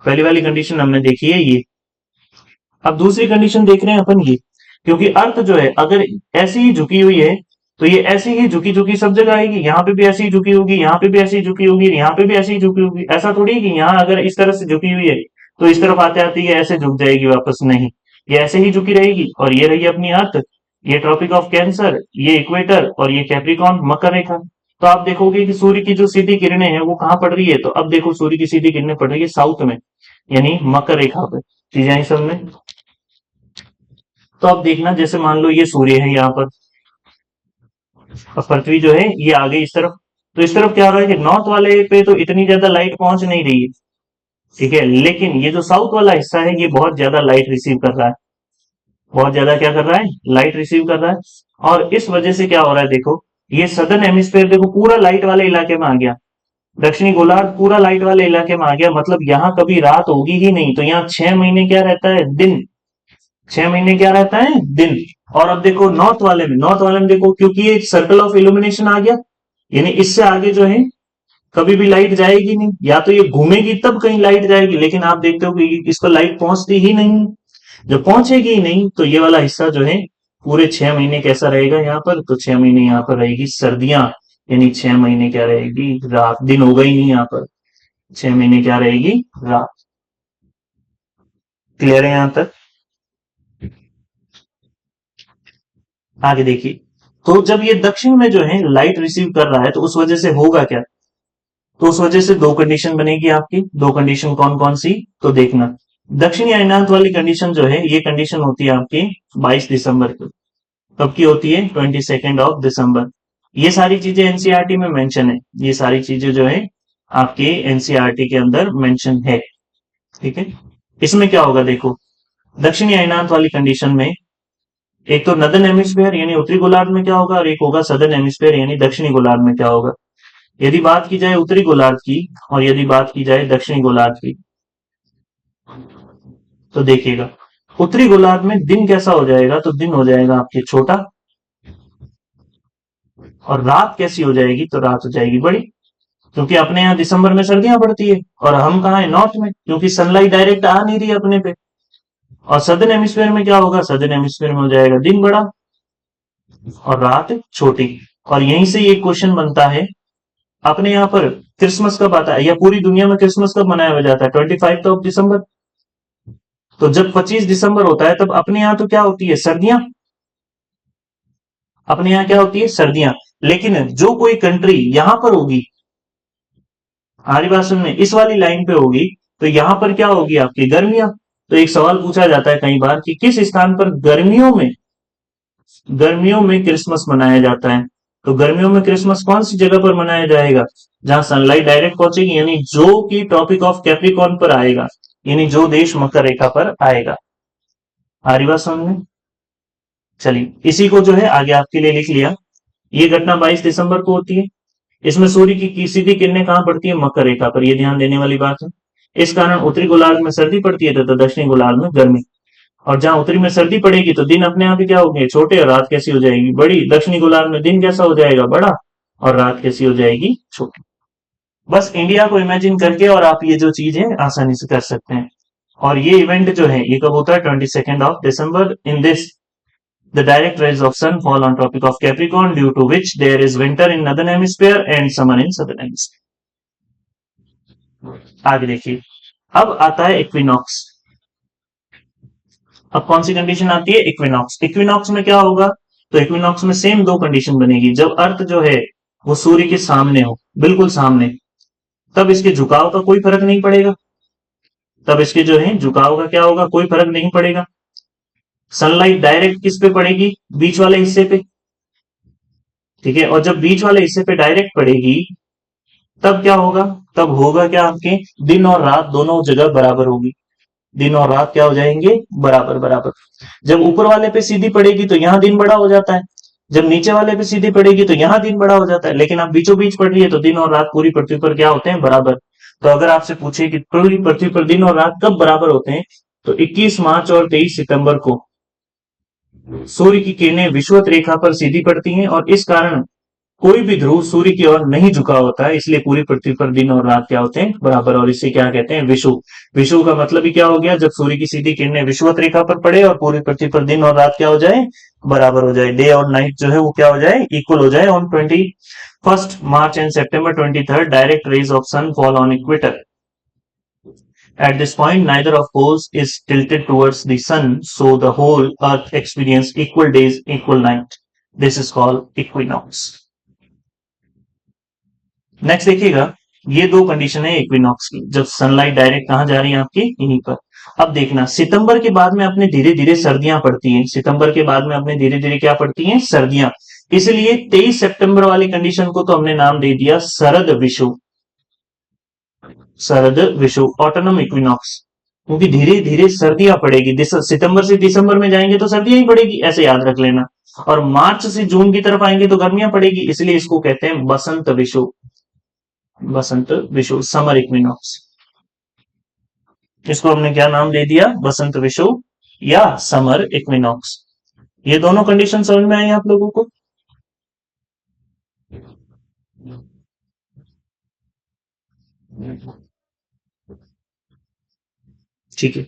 पहली वाली कंडीशन हमने देखी है ये। अब दूसरी कंडीशन देख रहे हैं अपन ये, क्योंकि अर्थ जो है अगर ऐसी ही झुकी हुई है, तो ये ऐसी ही झुकी झुकी सब जगह आएगी। यहाँ पे भी ऐसी ही झुकी होगी, यहाँ पे भी ऐसी ही झुकी होगी, यहाँ पे भी ऐसी ही झुकी होगी। ऐसा थोड़ी है कि यहाँ अगर इस तरह से झुकी हुई है तो इस तरफ आते आते ये ऐसे झुक जाएगी वापस, नहीं, ये ऐसे ही झुकी रहेगी। और ये रही अपनी अर्थ, ये ट्रॉपिक ऑफ कैंसर, ये इक्वेटर, और ये कैप्रिकॉन मकर रेखा। तो आप देखोगे कि सूर्य की जो सीधी किरणें हैं वो कहाँ पड़ रही है, तो अब देखो सूर्य की सीधी किरणें पड़ रही है साउथ में, यानी मकर रेखा पे। चीजें आई सब में। तो अब देखना, जैसे मान लो ये सूर्य है यहाँ पर और पृथ्वी जो है ये आ गई इस तरफ, तो इस तरफ क्या हो रहा है कि नॉर्थ वाले पे तो इतनी ज्यादा लाइट पहुंच नहीं रही है, ठीक है, लेकिन ये जो साउथ वाला हिस्सा है ये बहुत ज्यादा लाइट रिसीव कर रहा है, बहुत ज्यादा क्या कर रहा है, लाइट रिसीव कर रहा है। और इस वजह से क्या हो रहा है, देखो ये सदर्न हेमिस्फीयर देखो पूरा लाइट वाले इलाके में आ गया, दक्षिणी गोलार्ध पूरा लाइट वाले इलाके में आ गया, मतलब यहाँ कभी रात होगी ही नहीं। तो यहाँ 6 महीने क्या रहता है, दिन। 6 महीने क्या रहता है, दिन। और अब देखो नॉर्थ वाले में, नॉर्थ वाले में देखो क्योंकि ये सर्कल ऑफ इल्यूमिनेशन आ गया, यानी इससे आगे जो है कभी भी लाइट जाएगी नहीं, या तो ये घूमेगी तब कहीं लाइट जाएगी, लेकिन आप देखते हो कि इसको लाइट पहुंचती ही नहीं। जब पहुंचेगी ही नहीं तो ये वाला हिस्सा जो है पूरे 6 महीने कैसा रहेगा यहाँ पर, तो 6 महीने यहाँ पर रहेगी सर्दियां, यानी 6 महीने क्या रहेगी, रात। दिन होगा ही नहीं यहाँ पर, 6 महीने क्या रहेगी, रात। क्लियर है यहाँ तक। आगे देखिए, तो जब ये दक्षिण में जो है लाइट रिसीव कर रहा है तो उस वजह से होगा क्या, तो उस वजह से दो कंडीशन बनेगी आपकी। दो कंडीशन कौन कौन सी, तो देखना, दक्षिणी अयनांत वाली कंडीशन जो है ये कंडीशन होती है आपकी 22 दिसंबर को। कब की होती है, 22 ऑफ दिसंबर। ये सारी चीजें एनसीईआरटी में मेंशन है, ये सारी चीजें जो है आपके एनसीईआरटी के अंदर मेंशन है। ठीक है। इसमें क्या होगा देखो, दक्षिणी अयनांत वाली कंडीशन में एक तो नदर्न हेमिस्फीयर यानी उत्तरी गोलार्ध में क्या होगा, और एक होगा सदर्न हेमिस्फीयर यानी दक्षिणी गोलार्ध में क्या होगा। यदि बात की जाए उत्तरी गोलार्ध की और यदि बात की जाए दक्षिणी गोलार्ध की, तो देखिएगा उत्तरी गोलार्ध में दिन कैसा हो जाएगा, तो दिन हो जाएगा आपके छोटा, और रात कैसी हो जाएगी, तो रात हो जाएगी बड़ी। क्योंकि अपने यहाँ दिसंबर में सर्दियां पड़ती है और हम कहा है, नॉर्थ में, क्योंकि सनलाइट डायरेक्ट आ नहीं रही अपने पे। और सदर्न हेमिस्फीयर में क्या होगा, सदर्न हेमिस्फीयर में हो जाएगा दिन बड़ा और रात छोटी। और यहीं से ये क्वेश्चन बनता है, अपने यहाँ पर क्रिसमस कब आता है, या पूरी दुनिया में क्रिसमस कब मनाया जाता है, 25 ऑफ दिसंबर। तो जब 25 दिसंबर होता है तब अपने यहाँ तो क्या होती है, सर्दियां। अपने यहाँ क्या होती है, सर्दियां। लेकिन जो कोई कंट्री यहां पर होगी, हमारी बात सुनने, इस वाली लाइन पे होगी, तो यहां पर क्या होगी, आपकी गर्मियां। तो एक सवाल पूछा जाता है कई बार कि किस स्थान पर गर्मियों में क्रिसमस मनाया जाता है। तो गर्मियों में क्रिसमस कौन सी जगह पर मनाया जाएगा? जहां सनलाइट डायरेक्ट पहुंचेगी, यानी जो कि ट्रॉपिक ऑफ कैप्रिकॉर्न पर आएगा, यानी जो देश मकर रेखा पर आएगा। आ रही बात समझ में? चलिए, इसी को जो है आगे आपके लिए लिख लिया। ये घटना 22 दिसंबर को होती है। इसमें सूर्य की सीधी किरणें कहां पड़ती है? मकर रेखा पर। ये ध्यान देने वाली बात है। इस कारण उत्तरी गोलार्ध में सर्दी पड़ती है तथा दक्षिणी गोलार्ध में गर्मी। और जहां उत्तरी में सर्दी पड़ेगी तो दिन अपने आप ही क्या होंगे? छोटे, और रात कैसी हो जाएगी? बड़ी। दक्षिणी गोलार्ध में दिन कैसा हो जाएगा? बड़ा, और रात कैसी हो जाएगी? छोटी। बस इंडिया को इमेजिन करके और आप ये जो चीज है आसानी से कर सकते हैं। और ये इवेंट जो है ये कब होता है? 22 in this the direct rays of sun fall on tropic of Capricorn, due to which there is winter in northern hemisphere and summer in southern hemisphere. आगे देखिए, अब आता है इक्विनॉक्स। अब कौन सी कंडीशन आती है? इक्विनॉक्स। इक्विनॉक्स में क्या होगा? तो इक्विनॉक्स में सेम दो कंडीशन बनेगी। जब अर्थ जो है वो सूर्य के सामने हो, बिल्कुल सामने, तब इसके झुकाव का कोई फर्क नहीं पड़ेगा। तब इसके जो है झुकाव का क्या होगा? कोई फर्क नहीं पड़ेगा। सनलाइट डायरेक्ट किस पे पड़ेगी? बीच वाले हिस्से पे। ठीक है, और जब बीच वाले हिस्से पे डायरेक्ट पड़ेगी तब क्या होगा? तब होगा क्या? आपके दिन और रात दोनों जगह बराबर होगी। दिन और रात क्या हो जाएंगे? बराबर बराबर। जब ऊपर वाले पे सीधी पड़ेगी तो यहाँ दिन बड़ा हो जाता है, जब नीचे वाले पे सीधी पड़ेगी तो यहाँ दिन बड़ा हो जाता है। लेकिन अब बीचों बीच पड़ रही है तो दिन और रात पूरी पृथ्वी पर क्या होते हैं? बराबर। तो अगर आपसे पूछे कि पूरी पृथ्वी पर दिन और रात कब बराबर होते हैं, तो 21 मार्च और 23 सितंबर को सूर्य की किरणें विषुवत रेखा पर सीधी पड़ती हैं, और इस कारण कोई भी ध्रुव सूर्य की ओर नहीं झुका होता है, इसलिए पूरी पृथ्वी पर दिन और रात क्या होते हैं? बराबर। और इसे क्या कहते हैं? विषुव। विषुव का मतलब ही क्या हो गया? जब सूर्य की सीधी किरणें विषुवत रेखा पर पड़े और पूरी पृथ्वी पर दिन और रात क्या हो जाए? बराबर हो जाए। डे और नाइट जो है वो क्या हो जाए? इक्वल हो जाए। On 21 March and September 23 direct rays of sun fall on equator. At this point, neither of poles is tilted towards the sun, so the whole earth experience equal days, equal night. This is called equinox. Next देखिएगा, ये दो condition है equinox की, जब sunlight direct कहां जा रही है? आपकी यहीं पर। अब देखना, सितंबर के बाद में अपने धीरे धीरे सर्दियां पड़ती हैं। सितंबर के बाद में अपने धीरे धीरे क्या पड़ती हैं? सर्दियां। इसलिए 23 सितंबर वाली कंडीशन को तो हमने नाम दे दिया शरद विषुव। शरद विषुव, ऑटोनम इक्विनॉक्स। क्योंकि धीरे धीरे सर्दियां पड़ेगी। सितंबर से दिसंबर में जाएंगे तो सर्दियां ही पड़ेगी, ऐसे याद रख लेना। और मार्च से जून की तरफ आएंगे तो गर्मियां पड़ेगी, इसलिए इसको कहते हैं बसंत विषुव। बसंत विषुव, समर इक्विनॉक्स। इसको हमने क्या नाम दे दिया? बसंत विषुव या समर इक्विनॉक्स। ये दोनों कंडीशन समझ में आई आप लोगों को? ठीक है,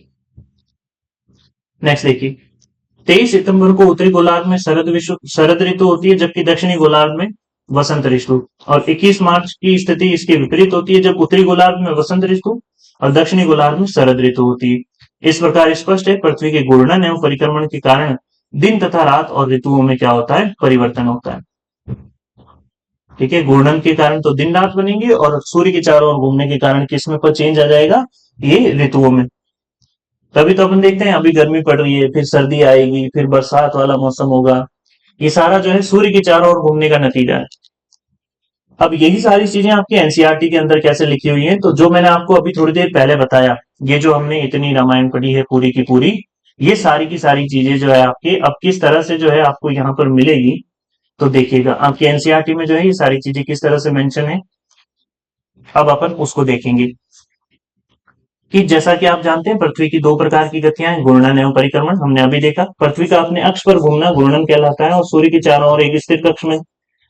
नेक्स्ट देखिए, 23 सितंबर को उत्तरी गोलार्ध में शरद ऋतु होती है, जबकि दक्षिणी गोलार्ध में वसंत ऋतु। और 21 मार्च की स्थिति इसके विपरीत होती है, जब उत्तरी गोलार्ध में वसंत ऋतु और दक्षिणी गोलार्ध में शरद ऋतु होती है। इस प्रकार स्पष्ट है, पृथ्वी के घूर्णन एवं परिक्रमण के कारण दिन तथा रात और ऋतुओं में क्या होता है? परिवर्तन होता है। ठीक है, घूर्णन के कारण तो दिन रात बनेंगे, और सूर्य के चारों ओर घूमने के कारण किसमें पर चेंज आ जाएगा? ये ऋतुओं में। तभी तो अपन देखते हैं अभी गर्मी पड़ रही है, फिर सर्दी आएगी, फिर बरसात वाला मौसम होगा। ये सारा जो है सूर्य के चारों ओर घूमने का नतीजा है। अब यही सारी चीजें आपके एनसीईआरटी के अंदर कैसे लिखी हुई हैं, तो जो मैंने आपको अभी थोड़ी देर पहले बताया, ये जो हमने इतनी रामायण पढ़ी है पूरी की पूरी, ये सारी की सारी चीजें जो है आपकी अब किस तरह से जो है आपको यहाँ पर मिलेगी, तो देखिएगा आपके एनसीईआरटी में जो है ये सारी चीजें किस तरह से मेंशन है। अब अपन उसको देखेंगे कि जैसा कि आप जानते हैं पृथ्वी की दो प्रकार की गतियां हैं, घूर्णन एवं परिक्रमण। हमने अभी देखा पृथ्वी का अपने अक्ष पर घूमना घूर्णन कहलाता है, और सूर्य के चारों ओर एक स्थिर कक्ष में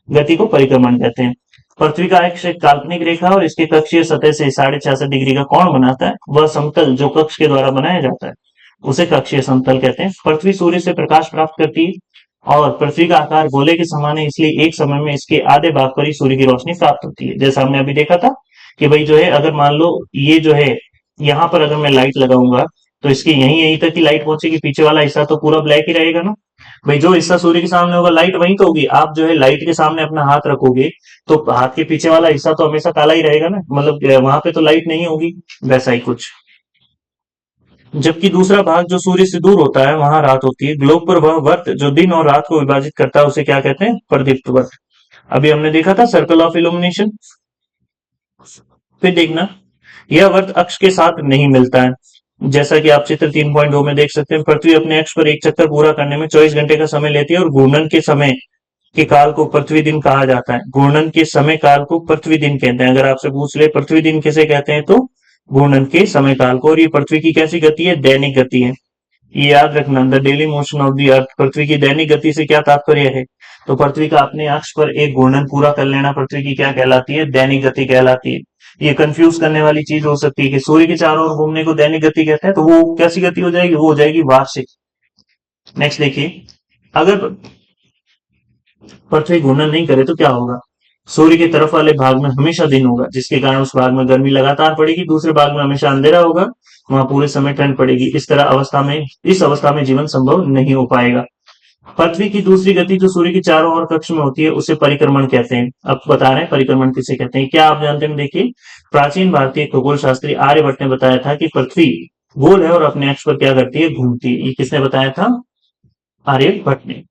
गति को परिक्रमण कहते हैं। पृथ्वी का अक्ष एक काल्पनिक रेखा और इसके कक्षीय सतह से 66.5 डिग्री का कोण बनाता है। वह समतल जो कक्ष के द्वारा बनाया जाता है उसे कक्षीय समतल कहते हैं। पृथ्वी सूर्य से प्रकाश प्राप्त करती है, और पृथ्वी का आकार गोले के समान है, इसलिए एक समय में इसके आधे भाग पर ही सूर्य की रोशनी प्राप्त होती है। जैसा हमने अभी देखा था कि भाई जो है अगर मान लो ये जो है यहाँ पर अगर मैं लाइट लगाऊंगा तो इसकी यहीं यहीं तक की लाइट पहुंचेगी, पीछे वाला हिस्सा तो पूरा ब्लैक ही रहेगा ना। भाई जो हिस्सा सूर्य के सामने होगा लाइट वहीं तो होगी। आप जो है लाइट के सामने अपना हाथ रखोगे तो हाथ के पीछे वाला हिस्सा तो हमेशा काला ही रहेगा ना, मतलब वहां पे तो लाइट नहीं होगी। वैसा ही कुछ, जबकि दूसरा भाग जो सूर्य से दूर होता है वहां रात होती है। ग्लोब पर वह वर्त जो दिन और रात को विभाजित करता है उसे क्या कहते हैं? प्रदीप्त वर्त। अभी हमने देखा था सर्कल ऑफ इल्यूमिनेशन। फिर देखना, यह वर्त अक्ष के साथ नहीं मिलता है। जैसा कि आप चित्र 3.2 में देख सकते हैं, पृथ्वी अपने अक्ष पर एक चक्कर पूरा करने में 24 घंटे का समय लेती है और घूर्णन के समय के काल को पृथ्वी दिन कहा जाता है। घूर्णन के समय काल को पृथ्वी दिन कहते हैं। अगर आपसे पूछ ले पृथ्वी दिन किसे कहते हैं, तो घूर्णन के समय काल को। और ये पृथ्वी की कैसी गति है, दैनिक गति है। ये याद रखना, the daily motion of the earth. पृथ्वी की दैनिक गति से क्या तात्पर्य है, तो पृथ्वी का अपने अक्ष पर एक घूर्णन पूरा कर लेना पृथ्वी की क्या कहलाती है, दैनिक गति कहलाती है। ये कंफ्यूज करने वाली चीज हो सकती है कि सूर्य के चारों ओर घूमने को दैनिक गति कहते हैं, तो वो कैसी गति हो जाएगी, वो हो जाएगी वार्षिक। नेक्स्ट देखिए, अगर पृथ्वी घूर्णन नहीं करे तो क्या होगा, सूर्य की तरफ वाले भाग में हमेशा दिन होगा, जिसके कारण उस भाग में गर्मी लगातार पड़ेगी, दूसरे भाग में हमेशा अंधेरा होगा, वहां पूरे समय ठंड पड़ेगी। इस अवस्था में जीवन संभव नहीं हो पाएगा। पृथ्वी की दूसरी गति जो सूर्य के चारों ओर कक्ष में होती है उसे परिक्रमण कहते हैं। अब बता रहे हैं परिक्रमण किसे कहते हैं, क्या आप जानते हैं, देखिए प्राचीन भारतीय खगोल शास्त्री आर्यभट्ट ने बताया था कि पृथ्वी गोल है और अपने अक्ष पर क्या करती है, घूमती है। ये किसने बताया था, आर्यभट्ट ने।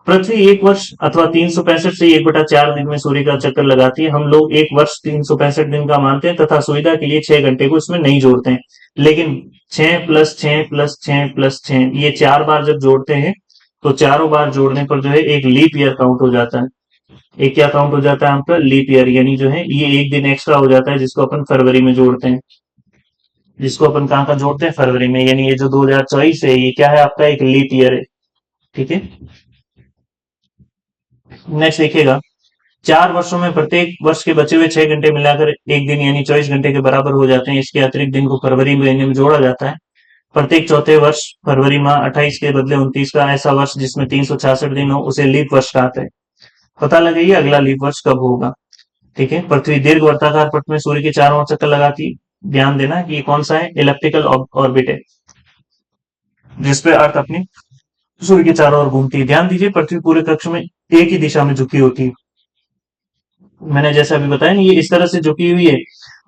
पृथ्वी एक वर्ष अथवा 365 से 1/4 दिन में सूर्य का चक्कर लगाती है। हम लोग एक वर्ष 365 दिन का मानते हैं तथा सुविधा के लिए 6 घंटे को इसमें नहीं जोड़ते हैं। लेकिन 6 + 6 + 6 + 6 ये 4 बार जब जोड़ते हैं तो चारों बार जोड़ने पर जो है एक लीप ईयर काउंट हो जाता है। एक क्या काउंट हो जाता है आपका, लीप ईयर, यानी जो है ये एक दिन एक्स्ट्रा हो जाता है, जिसको अपन फरवरी में जोड़ते हैं। जिसको अपन कहाँ का जोड़ते हैं, फरवरी में। यानी ये जो 2024 है ये क्या है आपका, एक लीप ईयर है। ठीक है, नेक्स्ट देखिएगा, 4 वर्षों में प्रत्येक वर्ष के बचे हुए 6 घंटे मिलाकर एक दिन यानी 24 घंटे के बराबर हो जाते हैं। इसके अतिरिक्त दिन को फरवरी महीने में जोड़ा जाता है। प्रत्येक चौथे वर्ष फरवरी माह 28 के बदले 29 का ऐसा वर्ष जिसमें 366 दिन हो उसे लीप वर्ष कहते हैं। पता लगाइए अगला लीप वर्ष कब होगा। ठीक है, पृथ्वी दीर्घ वर्ताकार पथ में सूर्य के चारों ओर चक्कर लगाती। ध्यान देना कि ये कौन सा है, इलेप्टिकल ऑर्बिट है, जिसपे अर्थ अपनी सूर्य के चारों ओर घूमती है। ध्यान दीजिए पृथ्वी पूरे कक्ष में एक ही दिशा में झुकी होती है। मैंने जैसे अभी बताया ना, ये इस तरह से झुकी हुई है,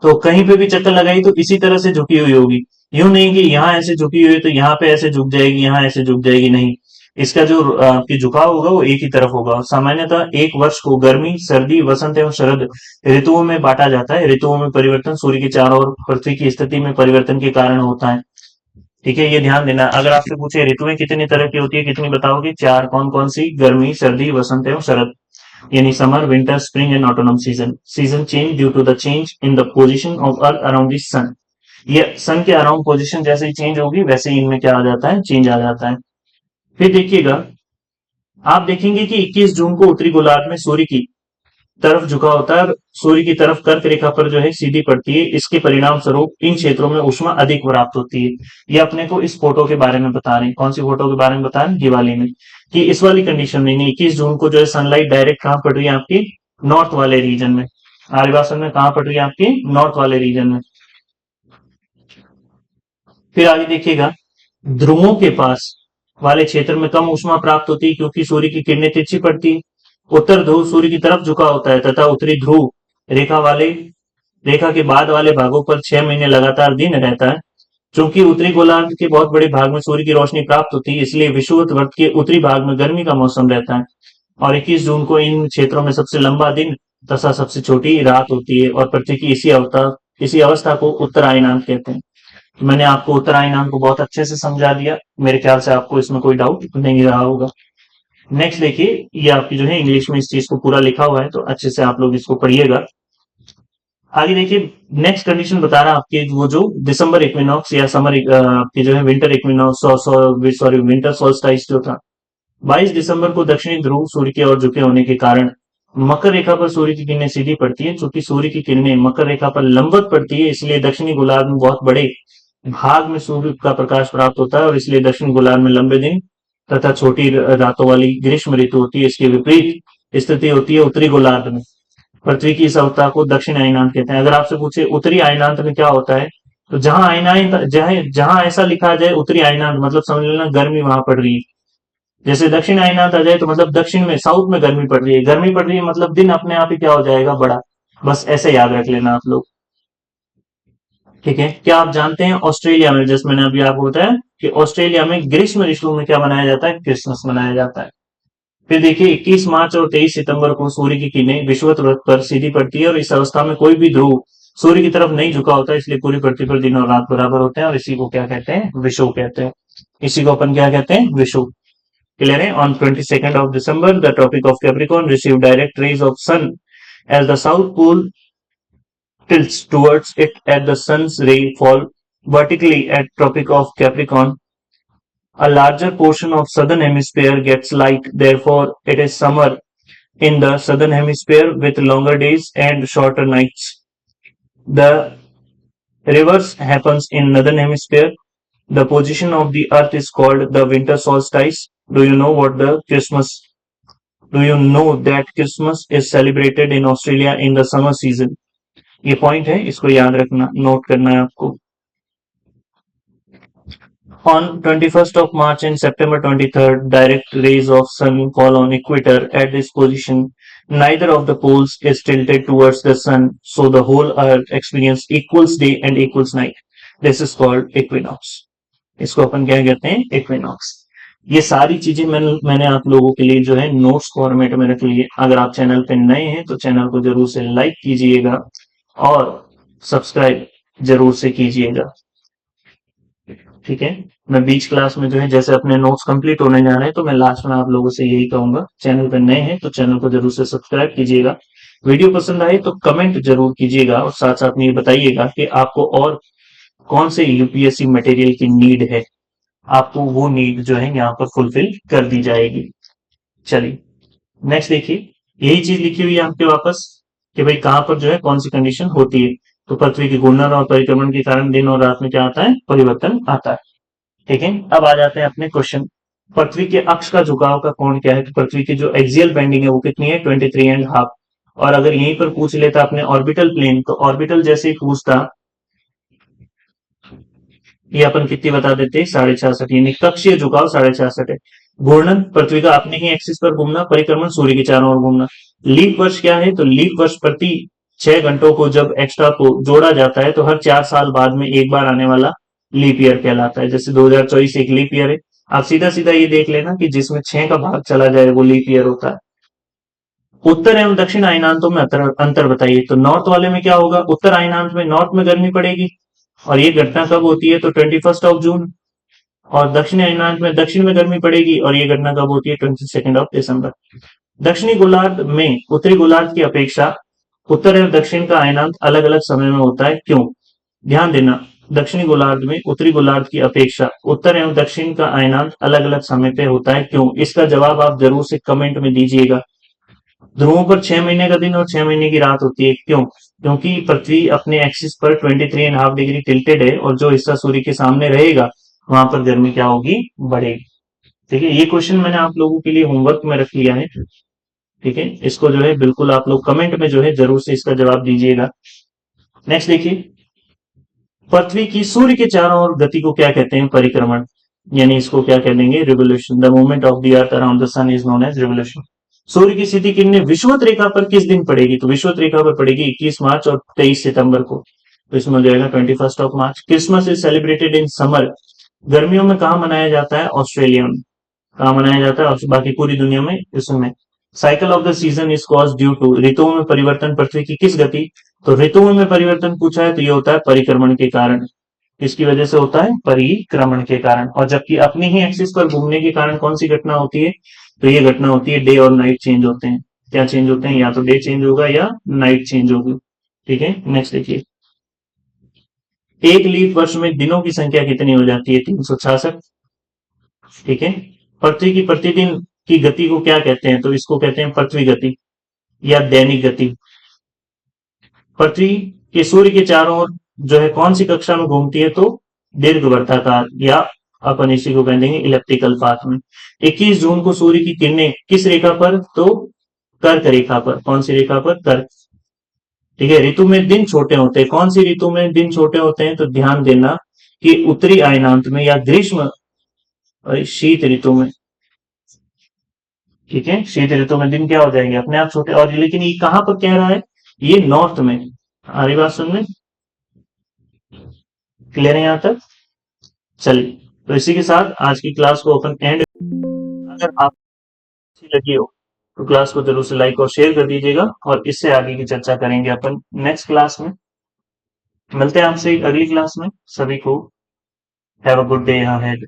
तो कहीं पे भी चक्कर लगाई तो इसी तरह से झुकी हुई होगी। यूं नहीं कि यहाँ ऐसे झुकी हुई है तो यहाँ पे ऐसे झुक जाएगी, यहाँ ऐसे झुक जाएगी, नहीं। इसका जो आपकी झुकाव होगा वो एक ही तरफ होगा। और सामान्यतः एक वर्ष को गर्मी, सर्दी, वसंत एवं शरद ऋतुओं में बांटा जाता है। ऋतुओं में परिवर्तन सूर्य के चारों ओर पृथ्वी की स्थिति में परिवर्तन के कारण होता है। ठीक है, ये ध्यान देना। अगर आपसे पूछे ऋतुएं कितनी तरह की होती है, कितनी बताओगे, 4। कौन कौन सी, गर्मी, सर्दी, वसंत एवं शरद, यानी summer, winter, spring and autumn season. Season change due to the change in the position of earth around the sun. ये सन के अराउंड पोजीशन जैसे ही चेंज होगी वैसे ही इनमें क्या आ जाता है, चेंज आ जाता है। फिर देखिएगा, आप देखेंगे कि 21 जून को उत्तरी गोलार्ध में सूर्य की तरफ झुका होता है और सूर्य की तरफ कर्क रेखा पर जो है सीधी पड़ती है। इसके परिणाम स्वरूप इन क्षेत्रों में उष्मा अधिक प्राप्त होती है। ये अपने को इस फोटो के बारे में बता रहे हैं। कौन सी फोटो के बारे में बता रहे हैं, ये वाली में, कि इस वाली कंडीशन में 21 जून को जो है सनलाइट डायरेक्ट कहां पड़ रही है, आपकी नॉर्थ वाले रीजन में। आर्यवासन में कहां पड़ रही है, आपकी नॉर्थ वाले रीजन में। फिर आगे देखिएगा, ध्रुवों के पास वाले क्षेत्र में कम ऊष्मा प्राप्त होती है क्योंकि सूर्य की किरणें तिरछी पड़ती है। उत्तर ध्रुव सूर्य की तरफ झुका होता है तथा उत्तरी ध्रुव रेखा के बाद वाले भागों पर 6 महीने लगातार दिन रहता है। चूंकि उत्तरी गोलार्ध के बहुत बड़े भाग में सूर्य की रोशनी प्राप्त होती है, इसलिए विषुवत वर्त के उत्तरी भाग में गर्मी का मौसम रहता है। और 21 जून को इन क्षेत्रों में सबसे लंबा दिन तथा सबसे छोटी रात होती है। और पृथ्वी की इसी अवस्था को उत्तरायणांत कहते हैं। मैंने आपको उत्तरायणांत को बहुत अच्छे से समझा दिया। मेरे ख्याल से आपको इसमें कोई डाउट नहीं रहा होगा। नेक्स्ट देखिए, ये आपकी जो है इंग्लिश में इस चीज को पूरा लिखा हुआ है, तो अच्छे से आप लोग इसको पढ़िएगा। आगे देखिए, नेक्स्ट कंडीशन बता रहा है आपके वो जो दिसंबर इक्विनॉक्स या समर आपकी जो है winter equinox, sorry winter solstice जो था 22 दिसंबर को दक्षिणी ध्रुव सूर्य की ओर झुके होने के कारण मकर रेखा पर सूर्य की किरणें सीधी पड़ती है। चूंकि सूर्य की किरणें मकर रेखा पर लंबवत पड़ती है, इसलिए दक्षिणी गोलार्ध में बहुत बड़े भाग में सूर्य का प्रकाश प्राप्त होता है और इसलिए दक्षिण गोलार्ध में लंबे दिन तथा छोटी रातों वाली ग्रीष्म ऋतु होती है। इसके विपरीत स्थिति होती है उत्तरी गोलार्ध में। पृथ्वी की इस अवस्था को दक्षिण अयनांत कहते हैं। अगर आपसे पूछे उत्तरी अयनांत में क्या होता है, तो जहां ऐसा लिखा जाए उत्तरी अयनांत, मतलब समझ लेना गर्मी वहां पड़ रही है। जैसे दक्षिण अयनांत आ जाए तो मतलब दक्षिण में, साउथ में गर्मी पड़ रही है। गर्मी पड़ रही है मतलब दिन अपने आप ही क्या हो जाएगा, बड़ा। बस ऐसे याद रख लेना आप लोग। ठीक है, क्या आप जानते हैं ऑस्ट्रेलिया में, जैसे मैंने अभी आपको बताया कि ऑस्ट्रेलिया में ग्रीष्म ऋतु में क्या मनाया जाता है, क्रिसमस मनाया जाता है। फिर देखिए 21 मार्च और 23 सितंबर को सूर्य की किरणें विषुवत वृत्त पर सीधी पड़ती है और इस अवस्था में कोई भी ध्रुव सूर्य की तरफ नहीं झुका होता, इसलिए पूरी पृथ्वी पर दिन और रात बराबर होते हैं और इसी को क्या कहते हैं, विषुव कहते हैं। इसी को अपन क्या कहते हैं, विषुव। क्लियर है। On 22nd of December, the Tropic of Capricorn received direct rays of sun as the south pole tilts towards it at the sun's ray fall vertically at Tropic of Capricorn. A larger portion of southern hemisphere gets light, therefore it is summer in the southern hemisphere with longer days and shorter nights. The reverse happens in northern hemisphere. The position of the earth is called the winter solstice. Do you know what the Christmas? Do you know that Christmas is celebrated in Australia in the summer season? ये point है, इसको याद रखना, note करना है आपको। On 21st of March and September 23rd, direct rays of sun fall on equator. At this position, neither of the poles is tilted towards the sun, so the whole earth experiences equals day and equals night. This is called equinox. इसको अपन क्या कहते हैं, equinox. ये सारी चीजें मैंने आप लोगों के लिए जो है नोट्स फॉर्मेट में रख ली है। अगर आप चैनल पे नए हैं तो चैनल को जरूर से लाइक कीजिएगा और सब्सक्राइब जरूर से कीजिएगा, ठीक है। मैं बीच क्लास में जो है जैसे अपने नोट्स कंप्लीट होने जा रहे हैं तो मैं लास्ट में आप लोगों से यही कहूंगा, चैनल पे नए हैं तो चैनल को जरूर से सब्सक्राइब कीजिएगा। वीडियो पसंद आए तो कमेंट जरूर कीजिएगा और साथ साथ में ये बताइएगा कि आपको और कौन से यूपीएससी मटेरियल की नीड है, आपको वो नीड जो है यहाँ पर फुलफिल कर दी जाएगी। चलिए नेक्स्ट देखिए, यही चीज लिखी हुई है आपके वापस कि भाई कहां पर जो है कौन सी कंडीशन होती है। तो पृथ्वी के घूर्णन और परिक्रमण के कारण दिन और रात में क्या आता है, परिवर्तन आता है, ठीक है। अब आ जाते हैं अपने क्वेश्चन। पृथ्वी के अक्ष का झुकाव का कोण क्या है, तो पृथ्वी की जो एक्सियल बेंडिंग है वो कितनी है, 23.5। और अगर यहीं पर पूछ लेता अपने ऑर्बिटल प्लेन, तो ऑर्बिटल जैसे ही पूछता ये अपन कितनी बता देते, 66.5, यानी कक्षीय झुकाव 66.5 है। घूर्णन पृथ्वी का अपने ही एक्सिस पर घूमना, परिक्रमण सूर्य के चारों ओर घूमना। लीप वर्ष क्या है, तो लीप वर्ष प्रति 6 घंटों को जब एक्स्ट्रा को जोड़ा जाता है तो हर 4 साल बाद में एक बार आने वाला लीप ईयर कहलाता है। जैसे 2024 एक लीप ईयर है, आप सीधा सीधा ये देख लेना कि जिसमें 6 का भाग चला जाए वो लीप ईयर होता है। उत्तर एवं दक्षिण अयनांतों में अंतर बताइए, तो नॉर्थ वाले में क्या होगा, उत्तर अयनांत में नॉर्थ में गर्मी पड़ेगी और ये घटना कब होती है, तो 21 जून। और दक्षिण अयनांत में दक्षिण में गर्मी पड़ेगी और ये घटना कब होती है, 22 दिसंबर। दक्षिणी गोलार्ध में उत्तरी गोलार्ध की अपेक्षा उत्तर एवं दक्षिण का अयनांत अलग अलग समय में होता है, क्यों? ध्यान देना, दक्षिणी गोलार्ध में उत्तरी गोलार्ध की अपेक्षा उत्तर एवं दक्षिण का अयनांत अलग अलग समय पे होता है, क्यों? इसका जवाब आप जरूर से कमेंट में दीजिएगा। ध्रुवों पर 6 महीने का दिन और 6 महीने की रात होती है, क्यों? क्योंकि पृथ्वी अपने एक्सिस पर 23.5 डिग्री टिल्टेड है और जो हिस्सा सूर्य के सामने रहेगा वहां पर गर्मी क्या होगी, बढ़ेगी। ठीक है, ये क्वेश्चन मैंने आप लोगों के लिए होमवर्क में रख लिया है, ठीक है। इसको जो है बिल्कुल आप लोग कमेंट में जो है जरूर से इसका जवाब दीजिएगा। नेक्स्ट देखिए, पृथ्वी की सूर्य के चारों ओर गति को क्या कहते हैं, परिक्रमण, यानी इसको क्या कह देंगे, revolution. The movement of the earth around the sun is known as revolution. सूर्य की सीधी किरणें विषुवत रेखा पर किस दिन पड़ेगी, तो विषुवत रेखा पर पड़ेगी 21 मार्च और 23 सितंबर को, तो इसमें हो जाएगा 21 मार्च। Christmas is celebrated in summer, गर्मियों में कहा मनाया जाता है, ऑस्ट्रेलिया में। कहा मनाया जाता है, और बाकी पूरी दुनिया में इसमें। Cycle of the season is cause due to, ऋतुओं में परिवर्तन पृथ्वी की किस गति, तो ऋतुओं में परिवर्तन पूछा है तो ये होता है परिक्रमण के कारण। किसकी वजह से होता है, परिक्रमण के कारण। और जबकि अपनी ही एक्सिस पर घूमने के कारण कौन सी घटना होती है, तो ये घटना होती है डे और नाइट चेंज होते हैं। क्या चेंज होते हैं, या तो डे चेंज होगा या नाइट चेंज होगी, ठीक है। नेक्स्ट देखिए, एक लीप वर्ष में दिनों की संख्या कितनी हो जाती है, 366, ठीक है। पृथ्वी की प्रतिदिन की गति को क्या कहते हैं, तो इसको कहते हैं पृथ्वी गति या दैनिक गति। पृथ्वी के सूर्य के चारों ओर जो है कौन सी कक्षा में घूमती है, तो दीर्घवृत्ताकार, या अपन इसी को कह देंगे इलेप्टिकल पाथ में। 21 जून को सूर्य की किरणें किस रेखा पर, तो कर्क रेखा पर। कौन सी रेखा पर, कर्क, ठीक है। ऋतु में दिन छोटे होते हैं, कौन सी ऋतु में दिन छोटे होते हैं, तो ध्यान देना कि उत्तरी अयनांत में या ग्रीष्म शीत ऋतु में, ठीक है। शीत ऋतु में दिन क्या हो जाएंगे, अपने आप छोटे। और लेकिन ये कहां पर कह रहा है, ये नॉर्थ में। आ रही बात सुनने, क्लियर है यहां तक? चलिए, तो इसी के साथ आज की क्लास को अपन एंड। अगर आप अच्छी लगी हो तो क्लास को जरूर से लाइक और शेयर कर दीजिएगा, और इससे आगे की चर्चा करेंगे अपन नेक्स्ट क्लास में। मिलते हैं आपसे अगली क्लास में। सभी को have a good day ahead.